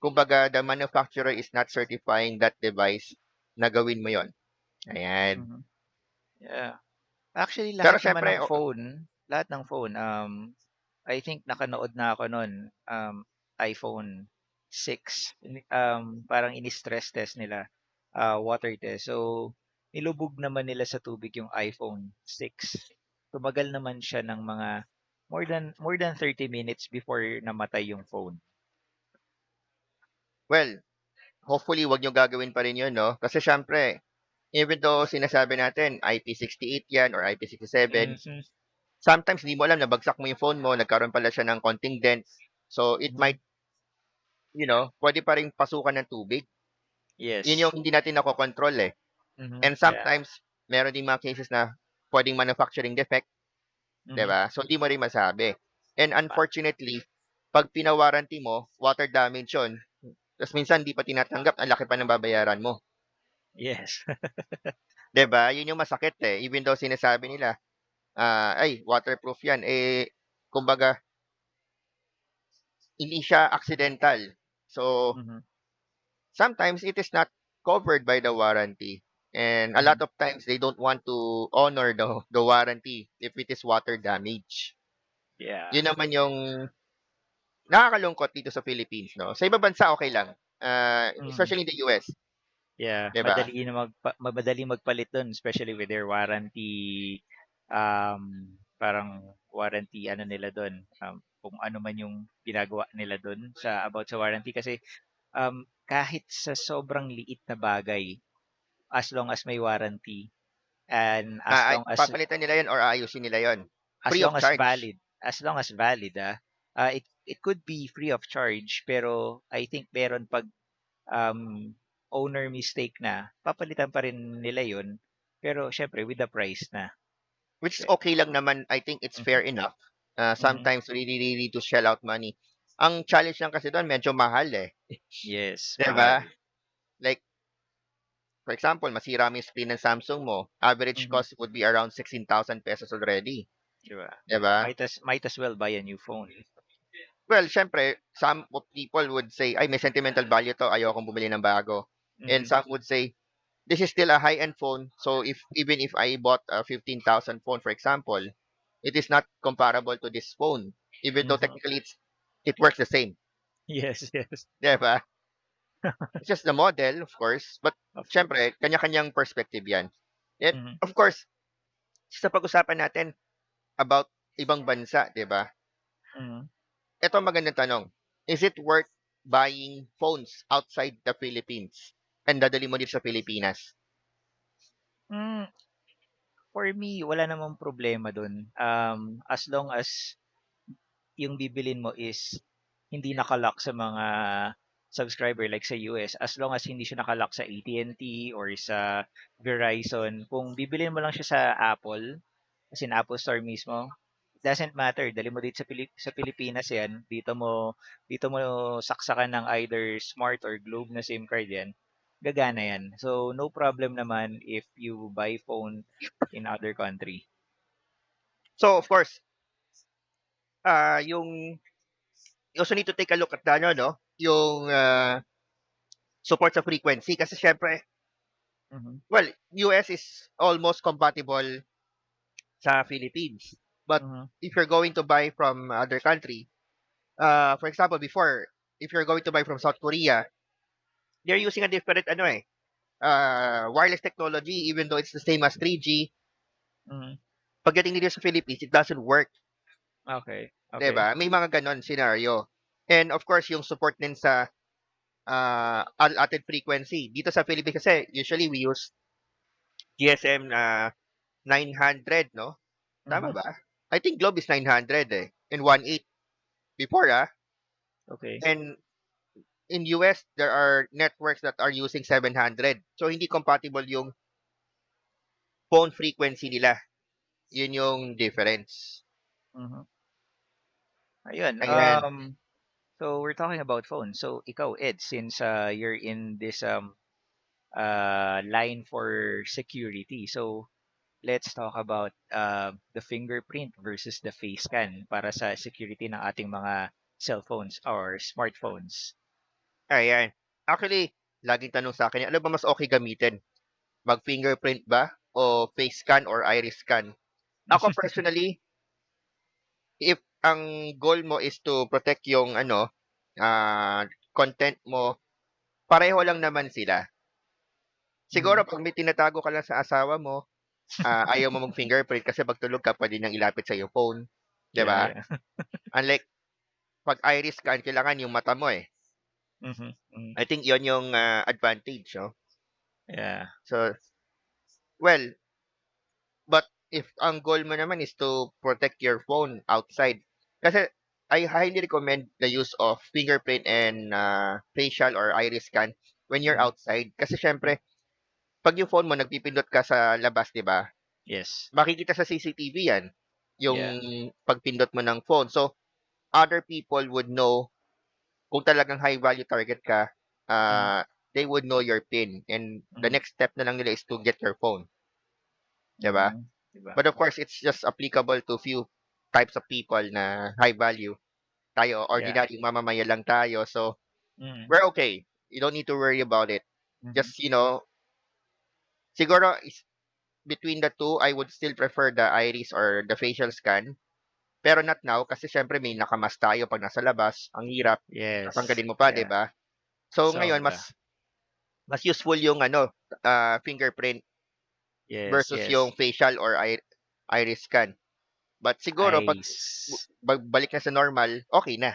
Kumbaga the manufacturer is not certifying that device na gawin mo 'yun, ayan. mhm. Yeah. Actually, Pero siyempre lahat ng phone, I think nakanood na ako nun, iPhone 6. Parang ini-stress test nila, water test. So, nilubog naman nila sa tubig yung iPhone 6. Tumagal naman siya ng mga more than 30 minutes before namatay yung phone. well, hopefully 'wag niyong gagawin pa rin 'yun 'no, kasi siyempre even though sinasabi natin IP68 'yan or IP67, Mhm, sometimes di mo alam nabagsak mo yung phone mo, nagkaroon pala siya ng konting dents. So, it mhm. might, puwede pa ring pasukan ng tubig. Yun Yes. yung hindi natin nakokontrol, eh. Mhm, And yeah. sometimes, meron ding mga cases na puwedeng manufacturing defect, 'di Mhm, ba? So, di mo rin masabi. And tama. unfortunately, 'pag pina-warranty mo, water damage yun, ta's minsan di pa tinatanggap, ang laki pa ng babayaran mo, Yes. 'di ba? Yun yung masakit, eh. Even though sinasabi nila, "Ay, waterproof yan," eh, kumbaga hindi siya accidental. So, Mhm, sometimes it is not covered by the warranty. And a lot mhm. of times they don't want to honor the warranty if it is water damage. Yeah. Yun naman yung nakakalungkot dito sa Philippines, no? Sa ibang bansa okay lang. Mhm. Especially in the US, Yeah, 'di ba? madaling magpalit dun especially with their warranty, parang warranty ano nila dun, kung ano man yung ginagawa nila dun about sa warranty kasi, kahit sa sobrang liit na bagay, as long as may warranty and Papalitan nila 'yon or aayusin nila 'yon. as Free long of as charge. valid it could be free of charge pero I think meron 'pag owner mistake na, papalitan pa rin nila yun, pero siyempre with the price na. Which is Sye okay lang naman. I think it's fair mhm, enough. mhm. Sometimes really, really need to shell out money. Ang challenge lang kasi doon medyo mahal, eh, Yes, 'di ba? mahal. Like, for example, masira mo yung screen ng Samsung mo, average Mhm, cost would be around 16,000 pesos already, 'di ba? 'di ba? Might as well buy a new phone. Well, siyempre, some of people would say, "Ay, may sentimental value 'to, ayokong bumili ng bago." And Mhm, some would say, "This is still a high-end phone, so even if I bought a 15,000 phone, for example, it is not comparable to this phone, even though mhm. technically it works the same." Yes, yes. 'Di ba? It's just the model, of course, but Of course. siyempre kanya-kanyang perspective 'yan. And Mhm, of course, sa pag-usapan natin about ibang bansa, 'di ba? mhm. Ito ang magandang tanong. Is it worth buying phones outside the Philippines and dadalhin mo dito sa Pilipinas? Hmm, for me wala namang problema dun, as long as yung bibilin mo is hindi naka-lock sa mga subscriber like sa US, as long as hindi siya naka-lock sa AT&T or sa Verizon, kung bibilin mo lang siya sa Apple, as in Apple Store mismo, it doesn't matter. Dali mo dito sa Pilipinas yan, dito mo saksakan ng either Smart or Globe na SIM card yan, gagana yan. So, no problem naman if you buy phone in other country. So, of course, you also need to take a look at the ano 'no, yung, support sa frequency kasi siyempre, Mhm, well, US is almost compatible sa Philippines. But mhm, if you're going to buy from other country, for example, before, if you're going to buy from South Korea, they're using a different ano, eh, wireless technology even though it's the same as 3G. mhm. Pagdating dito sa Philippines, it doesn't work. Okay. 'di Okay. ba? May mga gano'n scenario. And of course, yung support din sa allotted frequency. Dito sa Philippines kasi usually we use GSM 900, no? Tama Mhm. ba? I think Globe is 900 eh, and 18 before, Okay. And in US, there are networks that are using 700. So, hindi compatible yung phone frequency nila. Yun yung difference. Mhm. Ayun, Ayan. so we're talking about phones. So ikaw, Ed, since you're in this line for security, so let's talk about the fingerprint versus the face scan para sa security ng ating mga cellphones or smartphones. Ayan. Actually, laging tanong sa akin, ano ba mas okay gamitin? Mag-fingerprint ba? O face scan or iris scan? Ako personally, if ang goal mo is to protect yung content mo, pareho lang naman sila. Siguro Mhm. pag may tinatago ka lang sa asawa mo, ayaw mo mag-fingerprint kasi pag tulog ka puwede niyang ilapit sa iyong phone, 'di Yeah, ba? yeah. Unlike 'pag iris scan kailangan yung mata mo, eh. Mhm. Mhm. I think 'yon yung, advantage 'no. Yeah. So, well, but if ang goal mo naman is to protect your phone outside kasi I highly recommend the use of fingerprint and, facial or iris scan when you're Mhm. outside. Kasi Mhm. siyempre 'pag yung phone mo nagpipindot ka sa labas, 'di ba, Yes. makikita sa CCTV 'yan, yung Yeah. pagpindot mo ng phone. So, other people would know kung talagang high value target ka, Mhm. they would know your PIN and the Mhm. next step na lang nila is to get your phone, 'di ba? Mhm. 'Di ba? But of course, it's just applicable to few types of people na high value. Tayo, Yeah. ordinaryong mamamayan lang tayo. So, Mhm. we're okay. You don't need to worry about it. Mhm. Just, siguro is between the two, I would still prefer the iris or the facial scan. Pero not now kasi siyempre may nakamas tayo pag nasa labas. Ang hirap. Yes. Tatanggalin mo pa, 'di Yeah. ba? So ngayon Sobra. mas useful yung fingerprint Yes, versus yung yes. facial or iris scan. But siguro pag Ice. balik na sa normal, okay na.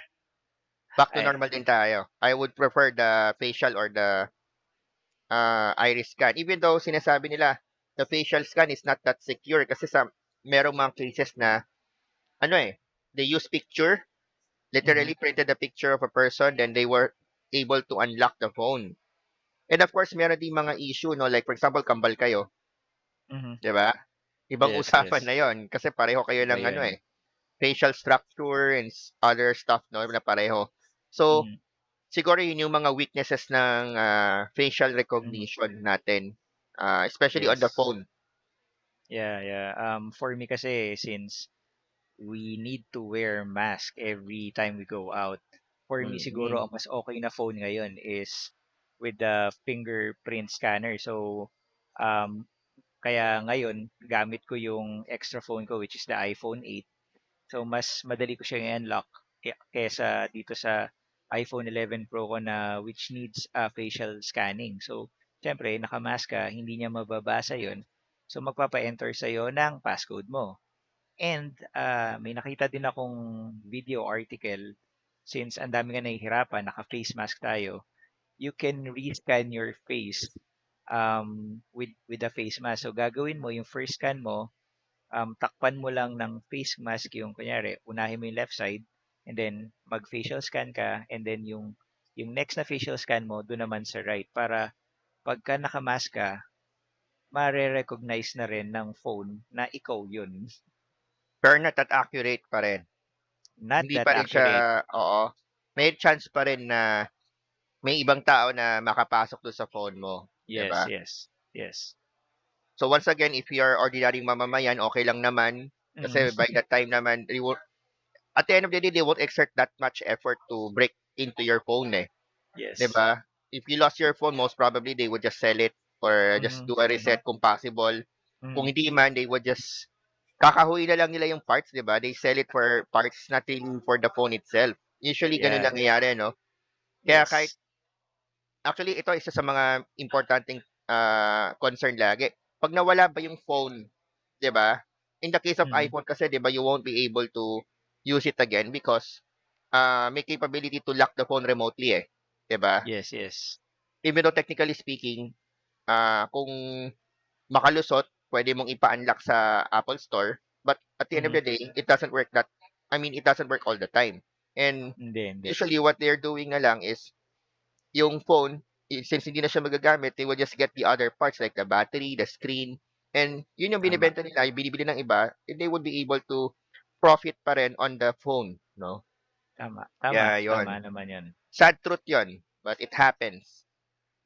Back to I normal din tayo. I would prefer the facial or the iris scan. Even though sinasabi nila the facial scan is not that secure kasi sa merong mga cases na they use picture, literally Mhm. printed a picture of a person, then they were able to unlock the phone. And of course, meron din mga issue, no? Like for example, kambal kayo, Mhm. 'di ba? Ibang Yes, usapan yes. na 'yon kasi pareho kayo Iba ng 'yun. facial structure and other stuff, no, na pareho. So, Mhm. siguro yun yung mga weaknesses ng facial Mhm. recognition natin, especially on the Yes. phone. Yeah, yeah. For me kasi since we need to wear mask every time we go out, for me siguro Mm. ang mas okay na phone ngayon is with the fingerprint scanner. So, um, kaya ngayon gamit ko yung extra phone ko which is the iPhone 8. So, mas madali ko siyang i-unlock kesa dito sa iPhone 11 Pro ko na which needs facial scanning. So, siyempre, nakamask ka, hindi niya mababasa yon. So, magpapa-enter sa'yo ng passcode mo. And may nakita din akong video article since ang dami nga nahihirapan, naka-face mask tayo, you can rescan your face with the face mask. So, gagawin mo, yung first scan mo, takpan mo lang ng face mask yung kunyari, unahin mo yung left side and then mag-facial scan ka and then yung next na facial scan mo doon naman sa right para pagka nakamask ka, mare-recognize na rin ng phone na ikaw yun. Pero not that accurate pa rin. Not Hindi that pa rin siya, accurate. oo. May chance pa rin na may ibang tao na makapasok do'n sa phone mo, 'di Yes, ba? yes, yes. So once again, if you're ordinaryong mamamayan, okay lang naman Mm, kasi by that time naman at the end of the day, they won't exert that much effort to break into your phone, 'di yes. ba? If you lost your phone, most probably they would just sell it or just Mhm, do a mhm, reset kung possible. Kung mhm. hindi man, they would just kakahuwi na lang nila yung parts, 'di ba? They sell it for parts, nothing for the phone itself. Usually gano'n Yeah, nangyayari, no? Kaya kahit yes. actually ito isa sa mga importanteng, concern lagi. 'Pag nawala ba yung phone, 'di ba? In the case of Mhm, iPhone kasi 'di ba, you won't be able to use it again because may capability to lock the phone remotely eh, 'di ba? Yes, yes. Even though technically speaking, kung makalusot, pwede mong ipa-unlock sa Apple Store, but at the end of Mhm. the day, it doesn't work that I mean, it doesn't work all the time. And Hindi, hindi. usually what they're doing na lang is yung phone, since hindi na siya magagamit, they will just get the other parts like the battery, the screen, and yun yung Tama, binibenta nila, yung binibili ng iba, and they would be able to profit pa rin on the phone, no? tama, tama, Yeah, tama yon. naman 'yun. Sad truth yon, but it happens.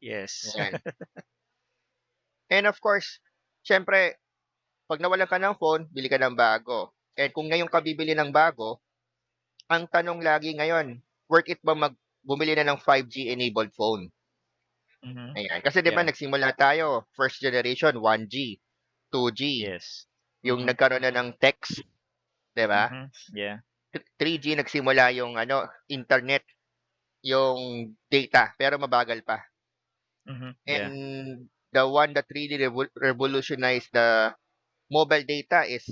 Yes. Yan. And of course, syempre, pag nawalan ka ng phone, bili ka ng bago. And kung ngayon ka bibili ng bago, ang tanong lagi ngayon, worth it ba bumili na ng 5G enabled phone? Mhm. Ayan. Kasi 'di ba Yeah. nagsimula tayo, first generation 1G, 2G, Yes. yung Mhm. nagkaroon na ng text, 'di ba? Mhm. Yeah. 3G nagsimula yung internet, yung data, pero mabagal pa. Mhm. Yeah. And the one that really revolutionized the mobile data is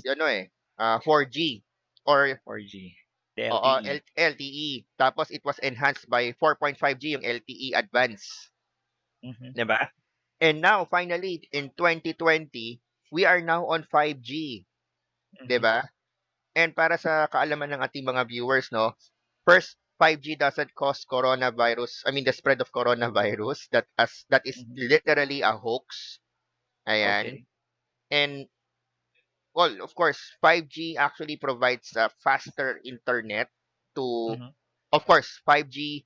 4G or 4G. The oo, LTE. LTE. Tapos it was enhanced by 4.5G yung LTE Advance, Mhm. 'di ba? And now finally in 2020, we are now on 5G, 'di Mhm. ba? And para sa kaalaman ng ating mga viewers, no, first, 5G doesn't cause coronavirus, I mean the spread of coronavirus, that is Mhm. literally a hoax. Ayan. Okay. And well, of course, 5G actually provides a faster internet to, Mhm. of course, 5G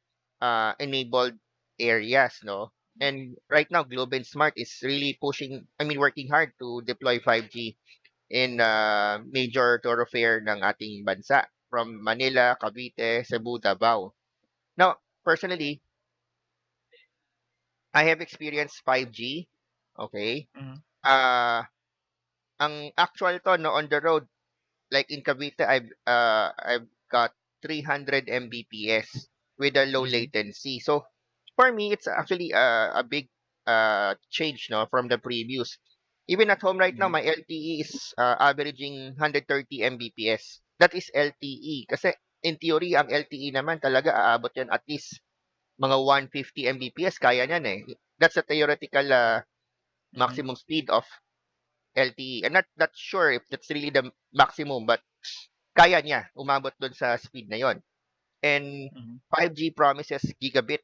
enabled areas, no? And right now, Globe and Smart is really working hard to deploy 5G in major thoroughfare ng ating bansa from Manila, Cavite, Cebu, Davao. Now, personally, I have experienced 5G. Okay. Mhm. Uh, ang actual to no on the road, like in Cavite, I've got 300 Mbps with a low Mhm. latency. So for me, it's actually a big change no from the previous. Even at home right now, Mhm. my LTE is averaging 130 Mbps. That is LTE. Kasi in theory, ang LTE naman talaga aabot yan at least mga 150 Mbps. Kaya niyan eh. That's a theoretical Mhm. maximum speed of LTE. I'm not sure if that's really the maximum, but kaya niya umabot dun sa speed na yon. And Mhm. 5G promises gigabit.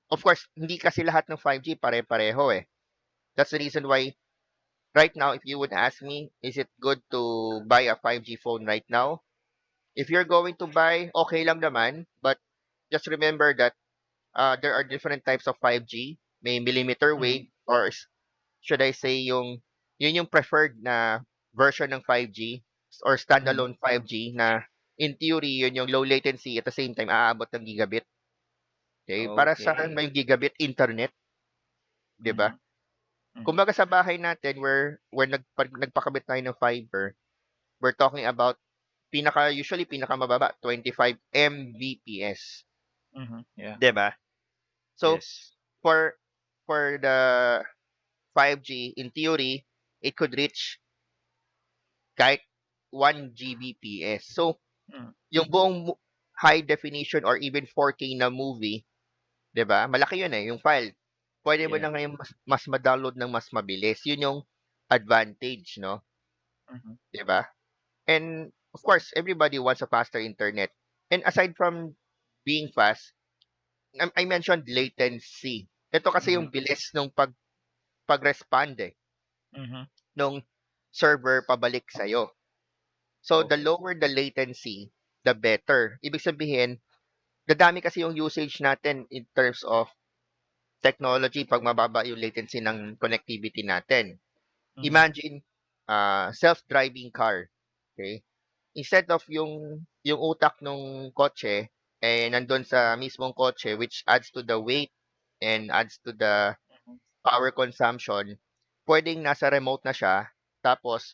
Of course, hindi kasi lahat ng 5G pare-pareho eh. That's the reason why right now, if you would ask me, is it good to buy a 5G phone right now? If you're going to buy, okay lang naman, but just remember that there are different types of 5G. May millimeter Mhm. wave or should I say yun yung preferred na version ng 5G or Mhm. standalone 5G na in theory yun yung low latency at the same time aabot ng gigabit. Okay? Para saan ba Okay. yung gigabit internet, 'di ba? Mhm. Mhm. Kumbaga sa bahay natin where nagpakabit tayo ng fiber, we're talking about usually pinakamababa 25 Mbps, Mhm. Yeah. 'di ba? So Yes. for the 5G in theory, it could reach kahit 1 Gbps. So Mm. yung buong high definition or even 4K na movie, 'di ba? Malaki 'yun eh, yung file. Pwede mo Yeah. na ngayon mas ma-download ng mas mabilis. 'Yun yung advantage, no? Mhm. 'Di ba? And of course, everybody wants a faster internet. And aside from being fast, I mentioned latency. Ito kasi Mhm. yung bilis nung pag-respond eh, Mhm. nung server pabalik sa'yo. So, the Okay. lower the latency, the better. Ibig sabihin, dadami kasi yung usage natin in terms of technology pag mababa yung latency ng connectivity natin. Mhm. Imagine, self-driving car. Okay? Instead of yung utak ng kotse, eh, nandun sa mismong kotse, which adds to the weight and adds to the Mhm. power consumption, pwedeng nasa remote na siya, tapos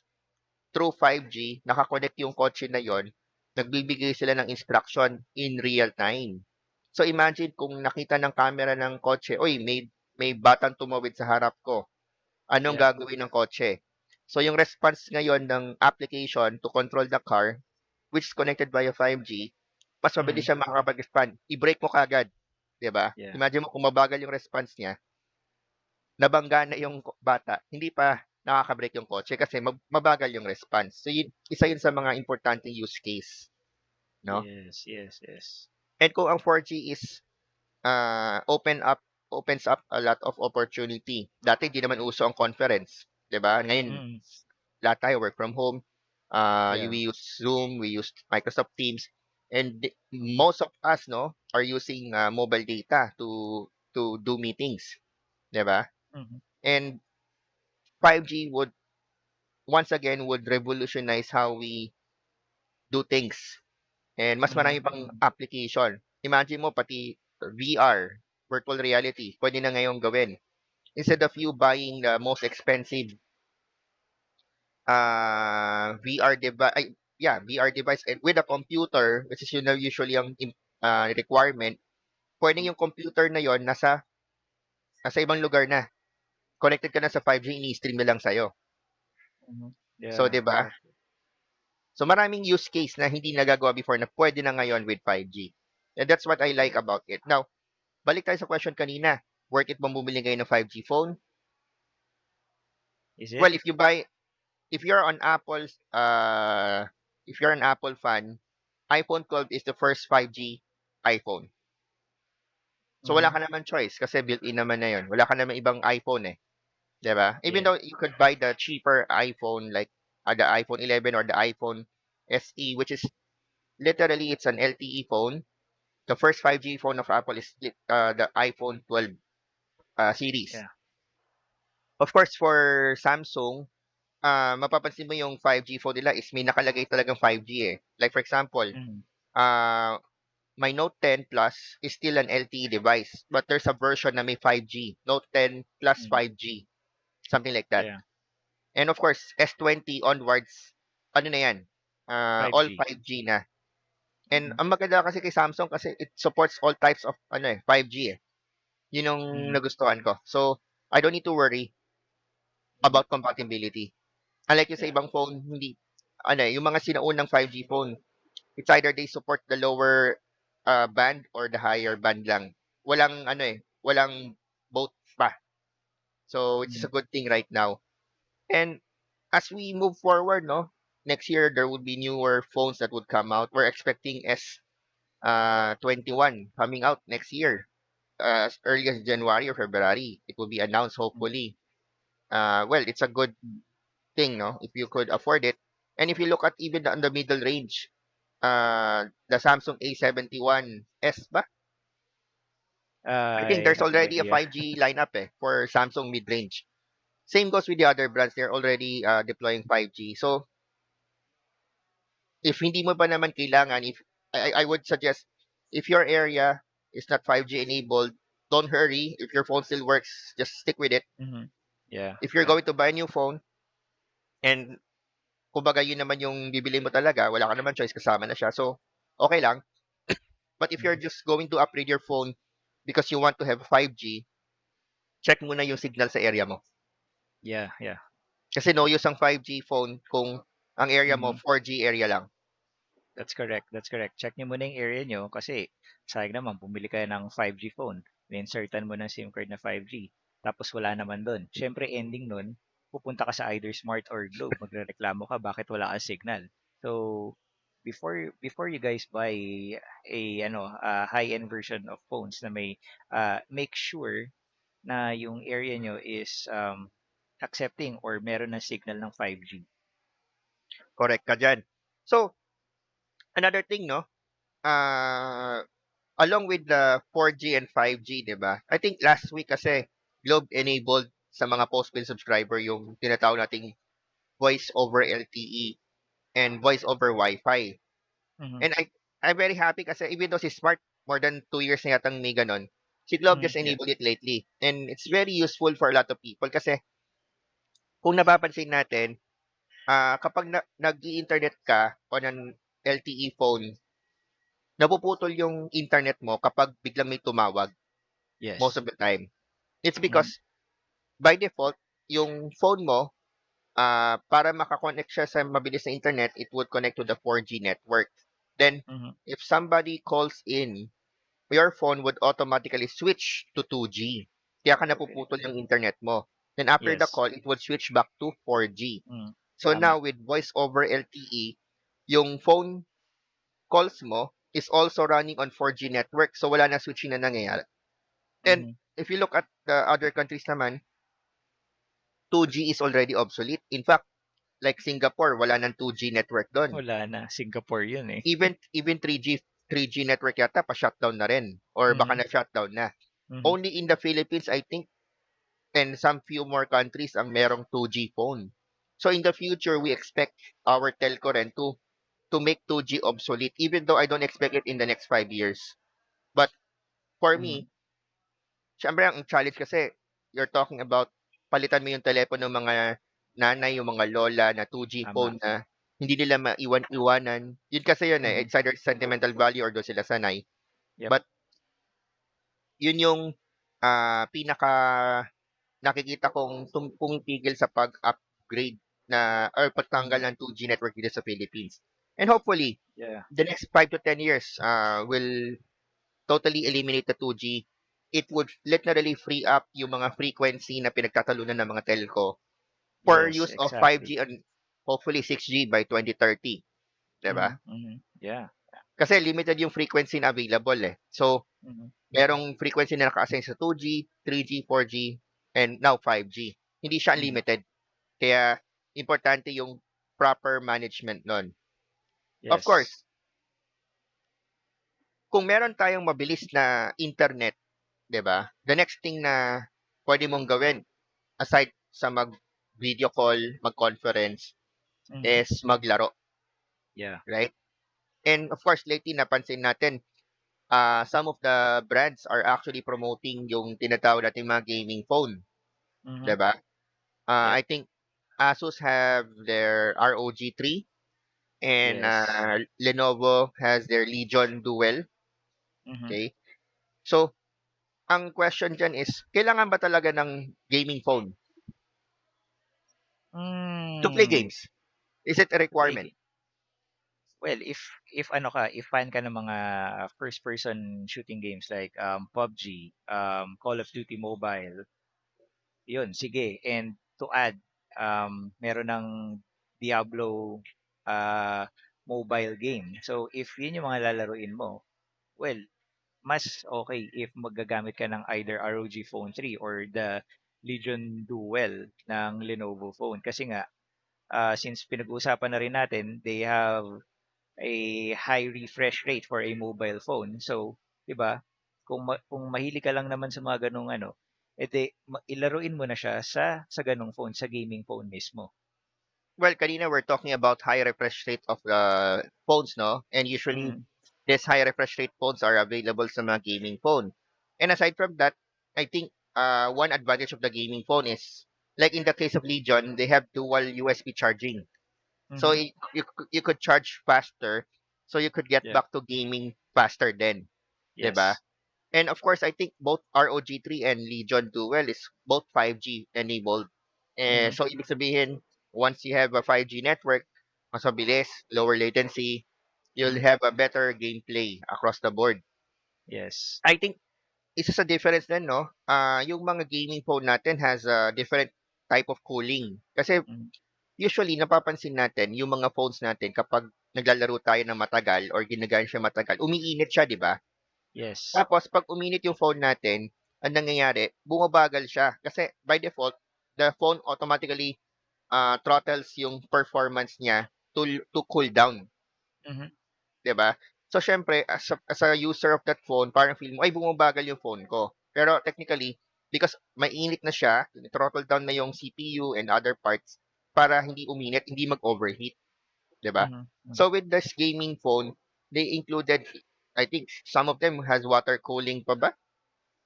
through 5G, nakakonect yung kotse na yon, nagbibigay sila ng instruction in real time. So imagine kung nakita ng camera ng kotse, oy, may batang tumawid sa harap ko. Anong Yeah. gagawin ng kotse? So yung response ngayon ng application to control the car which is connected via 5G, mas mabilis Mhm. siya makakapag-respond. I-break mo kaagad, 'di ba? Yeah. Imagine mo kung mabagal yung response niya, nabangga na yung bata, hindi pa nakaka-break yung kotse kasi mabagal yung response. So isa yun sa mga importanteng use case, no? Yes, yes, yes. And kung ang 4G is opens up a lot of opportunity. Dati di naman uso ang conference, 'di ba? Ngayon Mm. lahat tayo work from home. Yeah. We use Zoom, we use Microsoft Teams, and most of us, no, are using mobile data to do meetings, 'di ba? Mhm. And 5G would revolutionize how we do things. And mas Mhm. marami pang application. Imagine mo pati VR, virtual reality, pwede na ngayong gawin. Instead of you buying the most expensive VR device and with a computer, which is yun na usually ang requirement, pwede yung computer na yon nasa ibang lugar na. Connected ka na sa 5G, ini-stream na lang sa'yo. Mhm. So, Yeah, 'di ba? yeah. So, maraming use case na hindi nagagawa before na pwede na ngayon with 5G. And that's what I like about it. Now, balik tayo sa question kanina. Worth it bang bumili ngayon ng 5G phone? Is it? Well, if you're on if you're an Apple fan, iPhone 12 is the first 5G iPhone. So wala Mhm. ka naman choice kasi built-in naman na 'yon. Wala ka naman ibang iPhone, eh, 'di ba? Even Yeah. though you could buy the cheaper iPhone like the iPhone 11 or the iPhone SE, which is literally it's an LTE phone. The first 5G phone of Apple is the iPhone 12 series. Yeah. Of course, for Samsung, mapapansin mo yung 5G phone nila is may nakalagay talagang 5G, eh. Like for example, Mhm. uh, my Note 10 Plus is still an LTE device, but there's a version na may 5G, Note 10 plus Mhm. 5G, something like that. Yeah. And of course, S20 onwards, ano na yan, all 5G. 5G na. And Mhm. ang maganda kasi kay Samsung kasi it supports all types of 5G, eh. Yun yung Mhm. nagustuhan ko. So, I don't need to worry Mhm. about compatibility. Unlike yung sa Yeah. ibang phone, hindi, yung mga sinaunang 5G phone, it's either they support the lower band or the higher band lang. Walang both pa. So, which is Mhm. a good thing right now. And as we move forward, no, next year there would be newer phones that would come out. We're expecting S21 coming out next year, as early as January or February. It will be announced Mhm. hopefully. Well, it's a good thing, no, if you could afford it. And if you look at even on the middle range, the Samsung A71s ba? I think I there's have no already a idea. 5G lineup, for Samsung mid-range. Same goes with the other brands. They're already deploying 5G. So, if hindi mo pa naman kailangan, if I would suggest, if your area is not 5G enabled, don't hurry. If your phone still works, just stick with it. Mhm. Yeah, If you're yeah. going to buy a new phone, and kumbaga yun naman yung bibili mo talaga, wala ka naman choice, kasama na siya. So, okay lang. But if you're Mhm. just going to upgrade your phone because you want to have 5G, check muna yung signal sa area mo. Yeah, yeah. Kasi no use ang 5G phone kung ang area mo Mhm. 4G area lang. That's correct, that's correct. Check niyo muna yung area niyo kasi sayang naman bumili kayo ng 5G phone, in-insertan mo ng SIM card na 5G, tapos wala naman dun. Siyempre ending nun, pupunta ka sa either Smart or Globe, magrereklamo ka bakit wala kang signal. So, before you guys buy a high-end version of phones na may make sure na yung area nyo is accepting or meron ng signal ng 5G. Correct ka dyan. So, another thing, no? Uh, Along with the 4G and 5G, di ba? I think last week kasi, Globe enabled sa mga postpaid subscriber yung tinatawag nating voice over LTE and voice over Wi-Fi. Mhm. And I'm very happy kasi even though si Smart, more than 2 years na yatang may ganon, si Globe Mhm. just Yeah. enabled it lately. And it's very useful for a lot of people kasi kung napapansin natin, kapag nag-i-internet ka on an LTE phone, napuputol yung internet mo kapag biglang may tumawag most Yes. of the time. It's Mhm. because by default, yung phone mo, para maka-connect siya sa mabilis na internet, it would connect to the 4G network. Then, Mhm. if somebody calls in, your phone would automatically switch to 2G. Kaya ka Okay. napuputol yung internet mo. Then after the Yes. call, it would switch back to 4G. Mm. So Tama. now with voice over LTE, yung phone calls mo is also running on 4G network. So wala na switching na nangyayari. And Mhm. if you look at the other countries naman, 2G is already obsolete. In fact, like Singapore, wala nang 2G network doon. Wala na, Singapore 'yun, eh. Even 3G network yata pa-shutdown na rin or baka Mhm. na-shutdown na. Mhm. Only in the Philippines, I think, and some few more countries ang merong 2G phone. So in the future, we expect our telco rin to make 2G obsolete, even though I don't expect it in the next 5 years. But for Mhm. me, syempre ang challenge kasi, you're talking about palitan mo yung telepono ng mga nanay, yung mga lola na 2G Tama. phone na hindi nila maiwan-iwanan. Yun kasi yun eh, Mhm. it's either sentimental value or doon sila sanay. Yep. But yun yung pinaka nakikita kong pumipigil sa pag-upgrade na or pagtanggal Mhm. ng 2G network dito sa Philippines. And hopefully, Yeah. the next 5 to 10 years will totally eliminate the 2G. It would literally free up yung mga frequency na pinagtatalunan ng mga telco for Yes, use of exactly. 5G and hopefully 6G by 2030, 'di ba? Mhm. Mhm. Yeah. Kasi limited yung frequency na available eh. So, Mhm. merong frequency na naka-assign sa 2G, 3G, 4G, and now 5G. Hindi siya Mhm. unlimited. Kaya importante yung proper management nun. Of Yes. course, kung meron tayong mabilis na internet, 'di ba? The next thing na pwede mong gawin aside sa mag-video call, mag-conference Mhm. is maglaro, Yeah. right? And of course, lately napansin natin, some of the brands are actually promoting yung tinatawag nating mga gaming phone, 'di Mhm. ba? Yep. I think Asus have their ROG 3 and Yes. Lenovo has their Legion Duel, Mhm. okay? So, ang question diyan is, kailangan ba talaga ng gaming phone to play Hmm, games? Is it a to play requirement? game. Well, if ano ka, if fan ka ng mga first person shooting games like PUBG, Call of Duty Mobile, 'yun, sige. And to add, meron ng Diablo mobile game. So if 'yun yung mga lalaruin mo, well, mas okay if magagamit ka ng either ROG Phone 3 or the Legion Duel ng Lenovo phone. Kasi nga, since pinag-uusapan na rin natin, they have a high refresh rate for a mobile phone. So, 'di ba? Kung mahilig ka lang naman sa mga ganung ano, ilaruin mo na siya sa ganung phone, sa gaming phone mismo. Well, kanina we're talking about high refresh rate of the phones, no? And usually, Mm, these high refresh rate phones are available sa mga gaming phone. And aside from that, I think one advantage of the gaming phone is, like in the case of Legion, they have dual USB charging. So mhm. you could charge faster, so you could get Yep. back to gaming faster then, 'di ba? Yes. And of course, I think both ROG 3 and Legion Duel is both 5G enabled. Mhm. So ibig sabihin, once you have a 5G network, mas mabilis, lower latency, you'll Mhm. have a better gameplay across the board. Yes. I think isa sa difference din, no? Yung mga gaming phone natin has a different type of cooling. Kasi Mhm. usually napapansin natin yung mga phones natin kapag naglalaro tayo ng matagal or ginagamit siya matagal, umiinit siya, 'di ba? Yes. Tapos 'pag uminit yung phone natin, ang nangyayari, bumabagal siya kasi by default, the phone automatically throttles yung performance niya to cool down, Mhm. 'di ba? So siyempre as a user of that phone, parang feel mo, ay bumabagal yung phone ko. Pero technically, because mainit na siya, throttle down na yung CPU and other parts para hindi uminit, hindi mag-overheat, 'di ba? Mhm. Mhm. So with this gaming phone, they included, I think some of them has water cooling pa ba?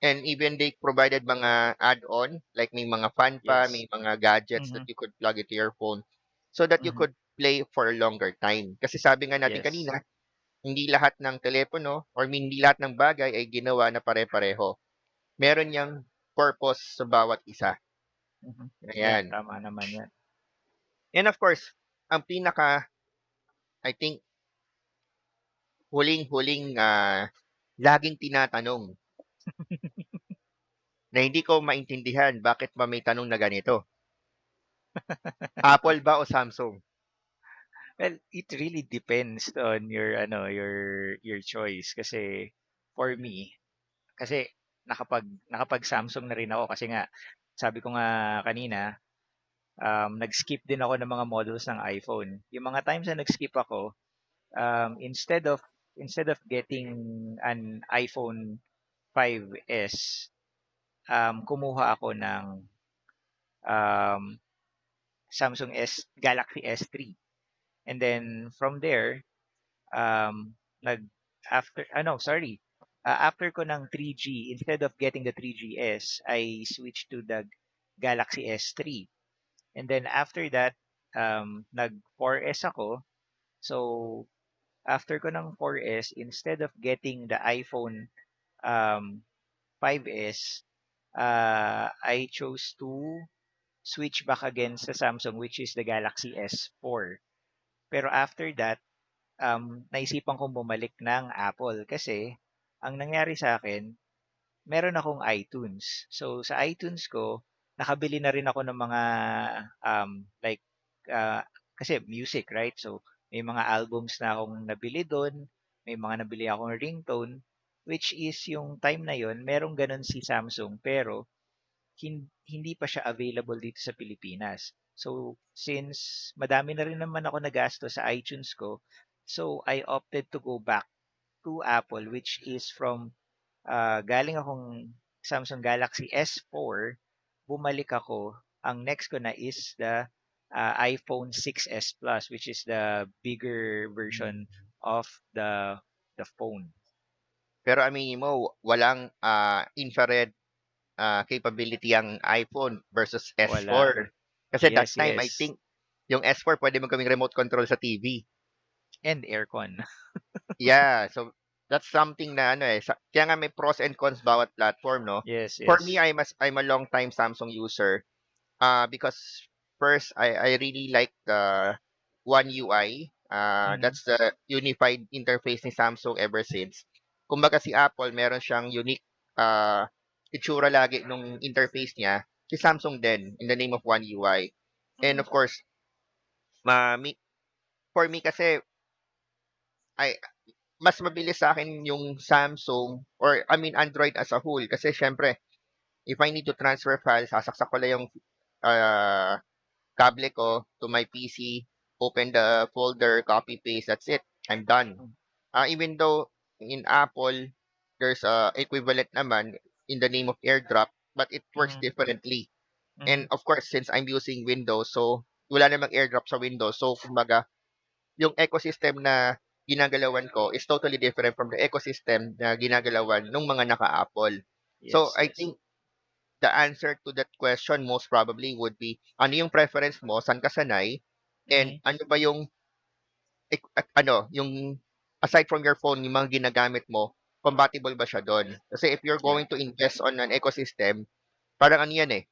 And even they provided mga add-on, like may mga fan pa, Yes. may mga gadgets that Mhm. you could plug into your phone so that you Mhm. could play for a longer time. Kasi sabi nga natin Yes. kanina, hindi lahat ng telepono or hindi lahat ng bagay ay ginawa na pare-pareho. Meron niyang purpose sa bawat isa. Mhm. Yeah, Ayan. tama naman 'yan. And of course, ang pinaka, I think, huling-huling, laging tinatanong na hindi ko maintindihan bakit ba may tanong na ganito, Apple ba o Samsung? Well, it really depends on your your choice kasi for me, kasi nakapag Samsung na rin ako kasi nga sabi ko nga kanina, nag-skip din ako ng mga models ng iPhone. Yung mga times na nag-skip ako, instead of getting an iPhone 5S, kumuha ako ng um, Samsung Galaxy S3. And then from there, nag after sorry. After ko ng 3G, instead of getting the 3GS, I switched to the Galaxy S3. And then after that, nag 4S ako. So after ko ng 4S, instead of getting the iPhone um, 5S, I chose to switch back again sa Samsung, which is the Galaxy S4. Pero after that, naisipan kong bumalik ng Apple kasi ang nangyari sa akin, meron akong iTunes. So sa iTunes ko, nakabili na rin ako ng mga like kasi music, right? So may mga albums na akong nabili doon, may mga nabili akong ringtone, which is yung time na yon merong ganun si Samsung pero hindi pa siya available dito sa Pilipinas. So, since madami na rin naman ako nagasto sa iTunes ko, so I opted to go back to Apple, which is from galing akong Samsung Galaxy S4, bumalik ako. Ang next ko na is the iPhone 6s Plus, which is the bigger version of the phone. Pero aminin mo, walang infrared capability ang iPhone versus Wala. S4. Kasi that Yes, time, I yes. think, yung S4 pwede mo gawing remote control sa TV. And aircon. Yeah, so that's something na ano eh. Kaya nga may pros and cons bawat platform, no? Yes, For me, yes. I'm a long time Samsung user. Because first, I really like the One UI. Mhm. That's the unified interface ni Samsung ever since. Kumbaga si Apple, meron siyang unique itsura lagi nung interface niya. Si Samsung din, in the name of One UI. And Mhm. of course, ma, mi- for me kasi, ay, mas mabilis sa akin yung Samsung or I mean Android as a whole kasi syempre if I need to transfer files sasaksak ko lang yung uh, kable ko to my PC, open the folder, copy paste, that's it. I'm done. Mhm. Even though in Apple there's a equivalent naman in the name of AirDrop, but it works Mhm. differently. And Mhm. of course, since I'm using Windows, so wala namang AirDrop sa Windows. So kumbaga, yung ecosystem na ginagalawan ko is totally different from the ecosystem na ginagalawan ng mga naka-Apple. So Yes, I yes. think the answer to that question most probably would be ano yung preference mo, saan ka sanay, and Mhm. ano ba yung ano, yung aside from your phone, yung mga ginagamit mo, compatible ba siya doon? Kasi if you're Yeah. going to invest on an ecosystem, parang ano yan eh,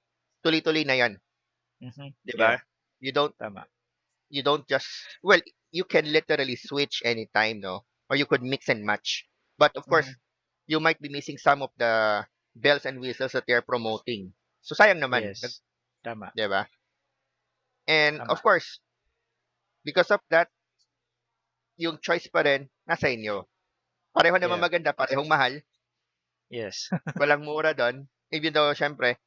tuloy-tuloy na yan, Mhm. 'di ba? Yeah, You don't tama. you don't just well, you can literally switch anytime, no? Or you could mix and match. But of course, Mhm. you might be missing some of the bells and whistles that they're promoting. So sayang naman, Yes. Tama, 'di ba? And of tama. course, because of that, yung choice pa rin nasa inyo. Pareho naman Yeah. maganda, parehong mahal, Yes. walang mura do'n. Even though syempre,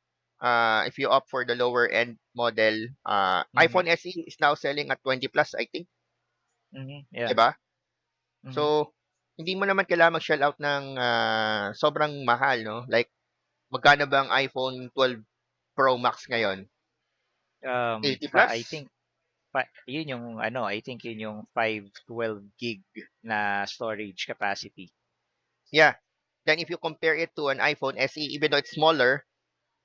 if you opt for the lower end model, Mhm. iPhone SE is now selling at 20 plus, I think, Mhm. 'di Yeah. ba? Mhm. So, hindi mo naman kailangan mag-shell out ng sobrang mahal, no? Like, magkano ba ang iPhone 12 Pro Max ngayon? 80 I plus? think yun yung I think yun yung 512 gig na storage capacity. Yeah. Then if you compare it to an iPhone SE, even though it's smaller,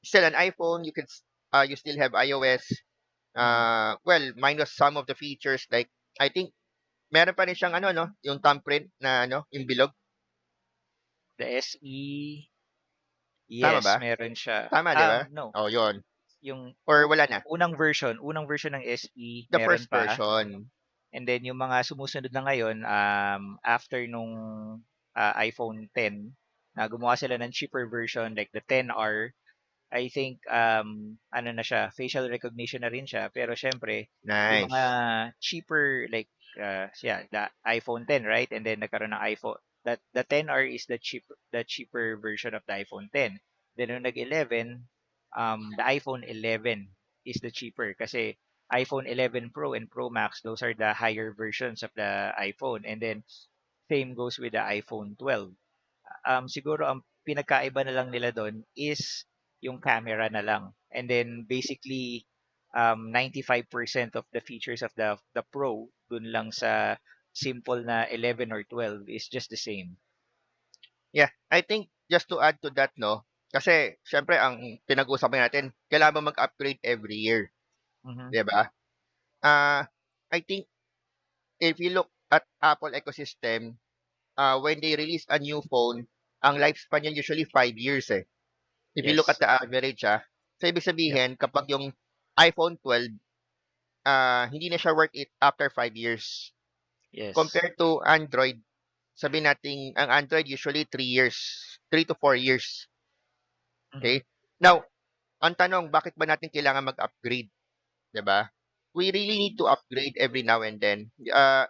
still an iPhone, you still have iOS. Mhm. Well, minus some of the features like I think meron pa rin siyang ano no, yung thumbprint na ano, yung bilog. The SE, Tama yes, ba? meron siya. Tama, 'di ba? No. Oh, 'yon. yung or wala na? unang version ng SE The meron first pa. version. And then yung mga sumusunod na ngayon, after nung iPhone 10, na gumawa sila ng cheaper version like the 10R. I think ano na siya, facial recognition na rin siya. Pero syempre, yung mga Nice. cheaper like yeah, the iPhone 10, right? And then nagkaroon ng iPhone, that the 10R is the cheaper version of the iPhone 10. Then nung nag-11, the iPhone 11 is the cheaper kasi iPhone 11 Pro and Pro Max, those are the higher versions of the iPhone. And then same goes with the iPhone 12. Siguro ang pinagkaiba na lang nila doon is yung camera na lang. And then basically 95% of the features of the Pro dun lang sa simple na 11 or 12 is just the same. Yeah, I think just to add to that, no, kasi siyempre ang pinag-uusapan natin, kailangan mo mag-upgrade every year, Mhm. 'di ba? Ah, I think if you look at Apple ecosystem, when they release a new phone, ang lifespan niya usually 5 years eh. If you look at Yes. the average, so ibig Yep. sabihin kapag yung iPhone 12, hindi na siya worth it after 5 years. Yes. Compared to Android, sabihin natin ang Android usually 3 years, 3 to 4 years. Mhm. Okay? Now, ang tanong, bakit ba natin kailangan mag-upgrade, 'di ba? We really need to upgrade every now and then.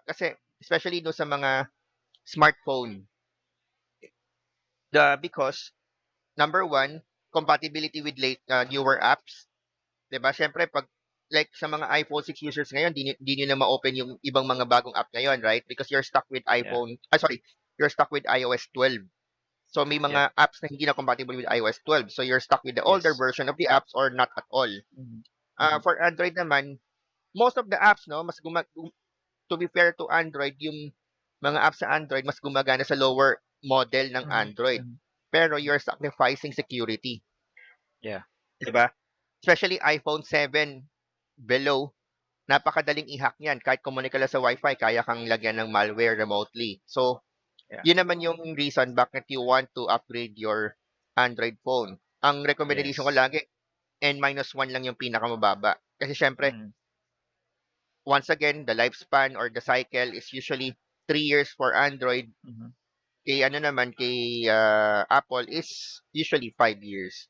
Kasi especially do sa mga smartphone. Because number one, compatibility with newer apps, 'di ba? Syempre pag like sa mga iPhone 6 users ngayon, di niyo na ma-open yung ibang mga bagong app ngayon, right? Because you're stuck with Yeah. you're stuck with iOS 12. So may Yep. mga apps na hindi na compatible with iOS 12. So you're stuck with the older Yes. version of the apps or not at all. Mhm. Mhm. For Android naman, most of the apps, no, to be fair to Android, yung mga apps sa Android mas gumagana sa lower model ng Mhm. Android. Mhm. Pero you're sacrificing security, Yeah. 'di ba? Especially iPhone 7 below, napakadaling i-hack niyan. Kahit kumunik ka lang sa Wi-Fi, kaya kang lagyan ng malware remotely. So, Yeah. yun naman yung reason bakit you want to upgrade your Android phone. Ang recommendation ko Yes. lagi, N-1 lang yung pinakamababa. Kasi syempre, Mhm. once again, the lifespan or the cycle is usually 3 years for Android. Mhm. Kay Apple is usually 5 years.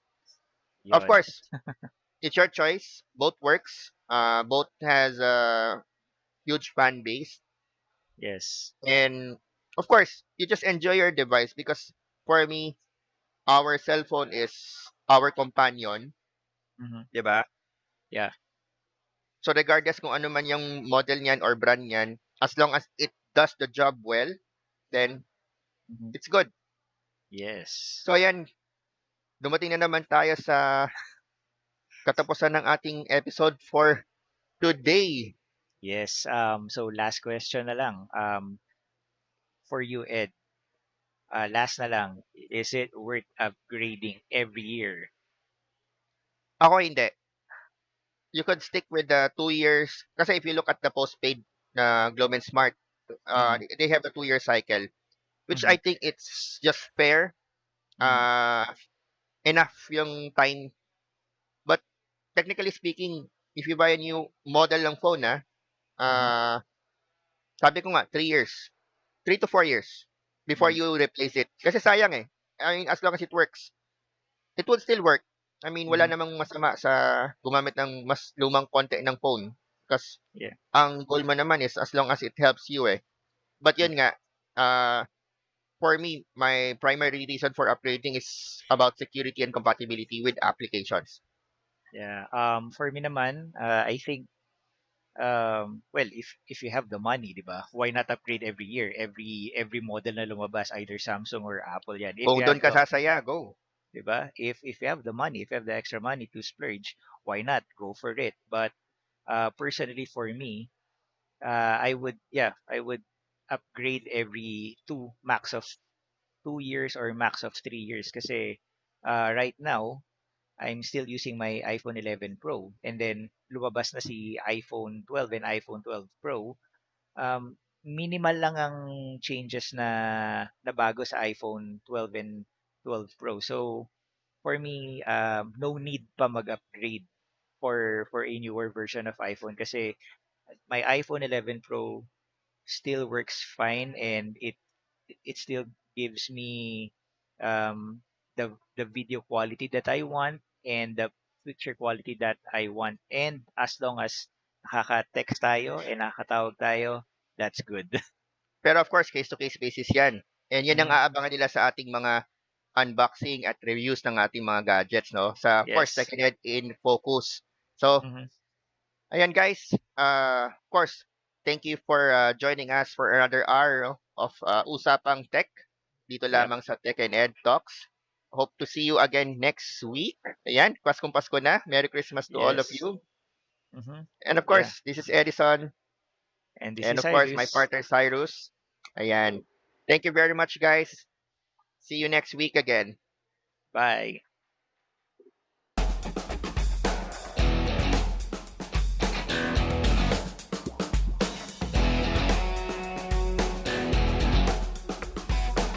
Of Yun. course, it's your choice. Both works. Both has a huge fan base. Yes. And of course, you just enjoy your device because for me, our cell phone is our companion, Mhm. 'di ba? Yeah. So regardless kung ano man yung model niyan or brand niyan, as long as it does the job well, then Mhm. it's good. Yes. So ayan, dumating na naman tayo sa katapusan ng ating episode for today. Yes. So last question na lang. For you, Ed. Last na lang. Is it worth upgrading every year? Ako hindi. You could stick with the 2 years kasi if you look at the postpaid na Globe and Smart, Mm-hmm. they have a 2 year cycle, which Mm-hmm. I think it's just fair, Mm-hmm. uh, enough yung time. But technically speaking, if you buy a new model ng phone, Mm-hmm. uh, sabi ko nga, 3 years. 3 to 4 years before Mm-hmm. you replace it. Kasi sayang eh. I mean, as long as it works, it would still work. I mean, wala Mm-hmm. namang masama sa gumamit ng mas lumang konti ng phone. Because Yeah. ang goal mo naman is as long as it helps you eh. But Yeah. yun nga, for me, my primary reason for upgrading is about security and compatibility with applications. Yeah. For me naman, I think well, if you have the money, 'di ba? Why not upgrade every year? Every model na lumabas, either Samsung or Apple 'yan. If Kung you doon have ka the, sasaya, go. 'di ba? If you have the money, if you have the extra money to splurge, why not go for it? But personally for me, I would upgrade every max of 2 years or max of 3 years kasi right now I'm still using my iPhone 11 Pro and then lumabas na si iPhone 12 and iPhone 12 Pro. Minimal lang ang changes na bago sa iPhone 12 and 12 Pro. So for me, no need pa mag-upgrade. for a newer version of iPhone kasi my iPhone 11 Pro still works fine, and it still gives me um the video quality that I want and the picture quality that I want, and as long as nakaka-text tayo and nakakatawag tayo, that's good. Pero of course, case-to-case basis yan. And yan ang Mhm. aabangan nila sa ating mga unboxing at reviews ng ating mga gadgets, no? Sa, of course, Yes. Tech&Ed in Focus. So, Mhm. ayan guys, of course, thank you for joining us for another hour, no, of Usapang Tech dito Yep. lamang sa Tech&Ed Talks. Hope to see you again next week. Ayan, Paskong Pasko na. Merry Christmas to all of Yes. you. Mhm. And of Yeah. course, this is Edison. And this And is of course, my Cyrus. partner Cyrus. Ayan. Thank you very much, guys. See you next week again. Bye.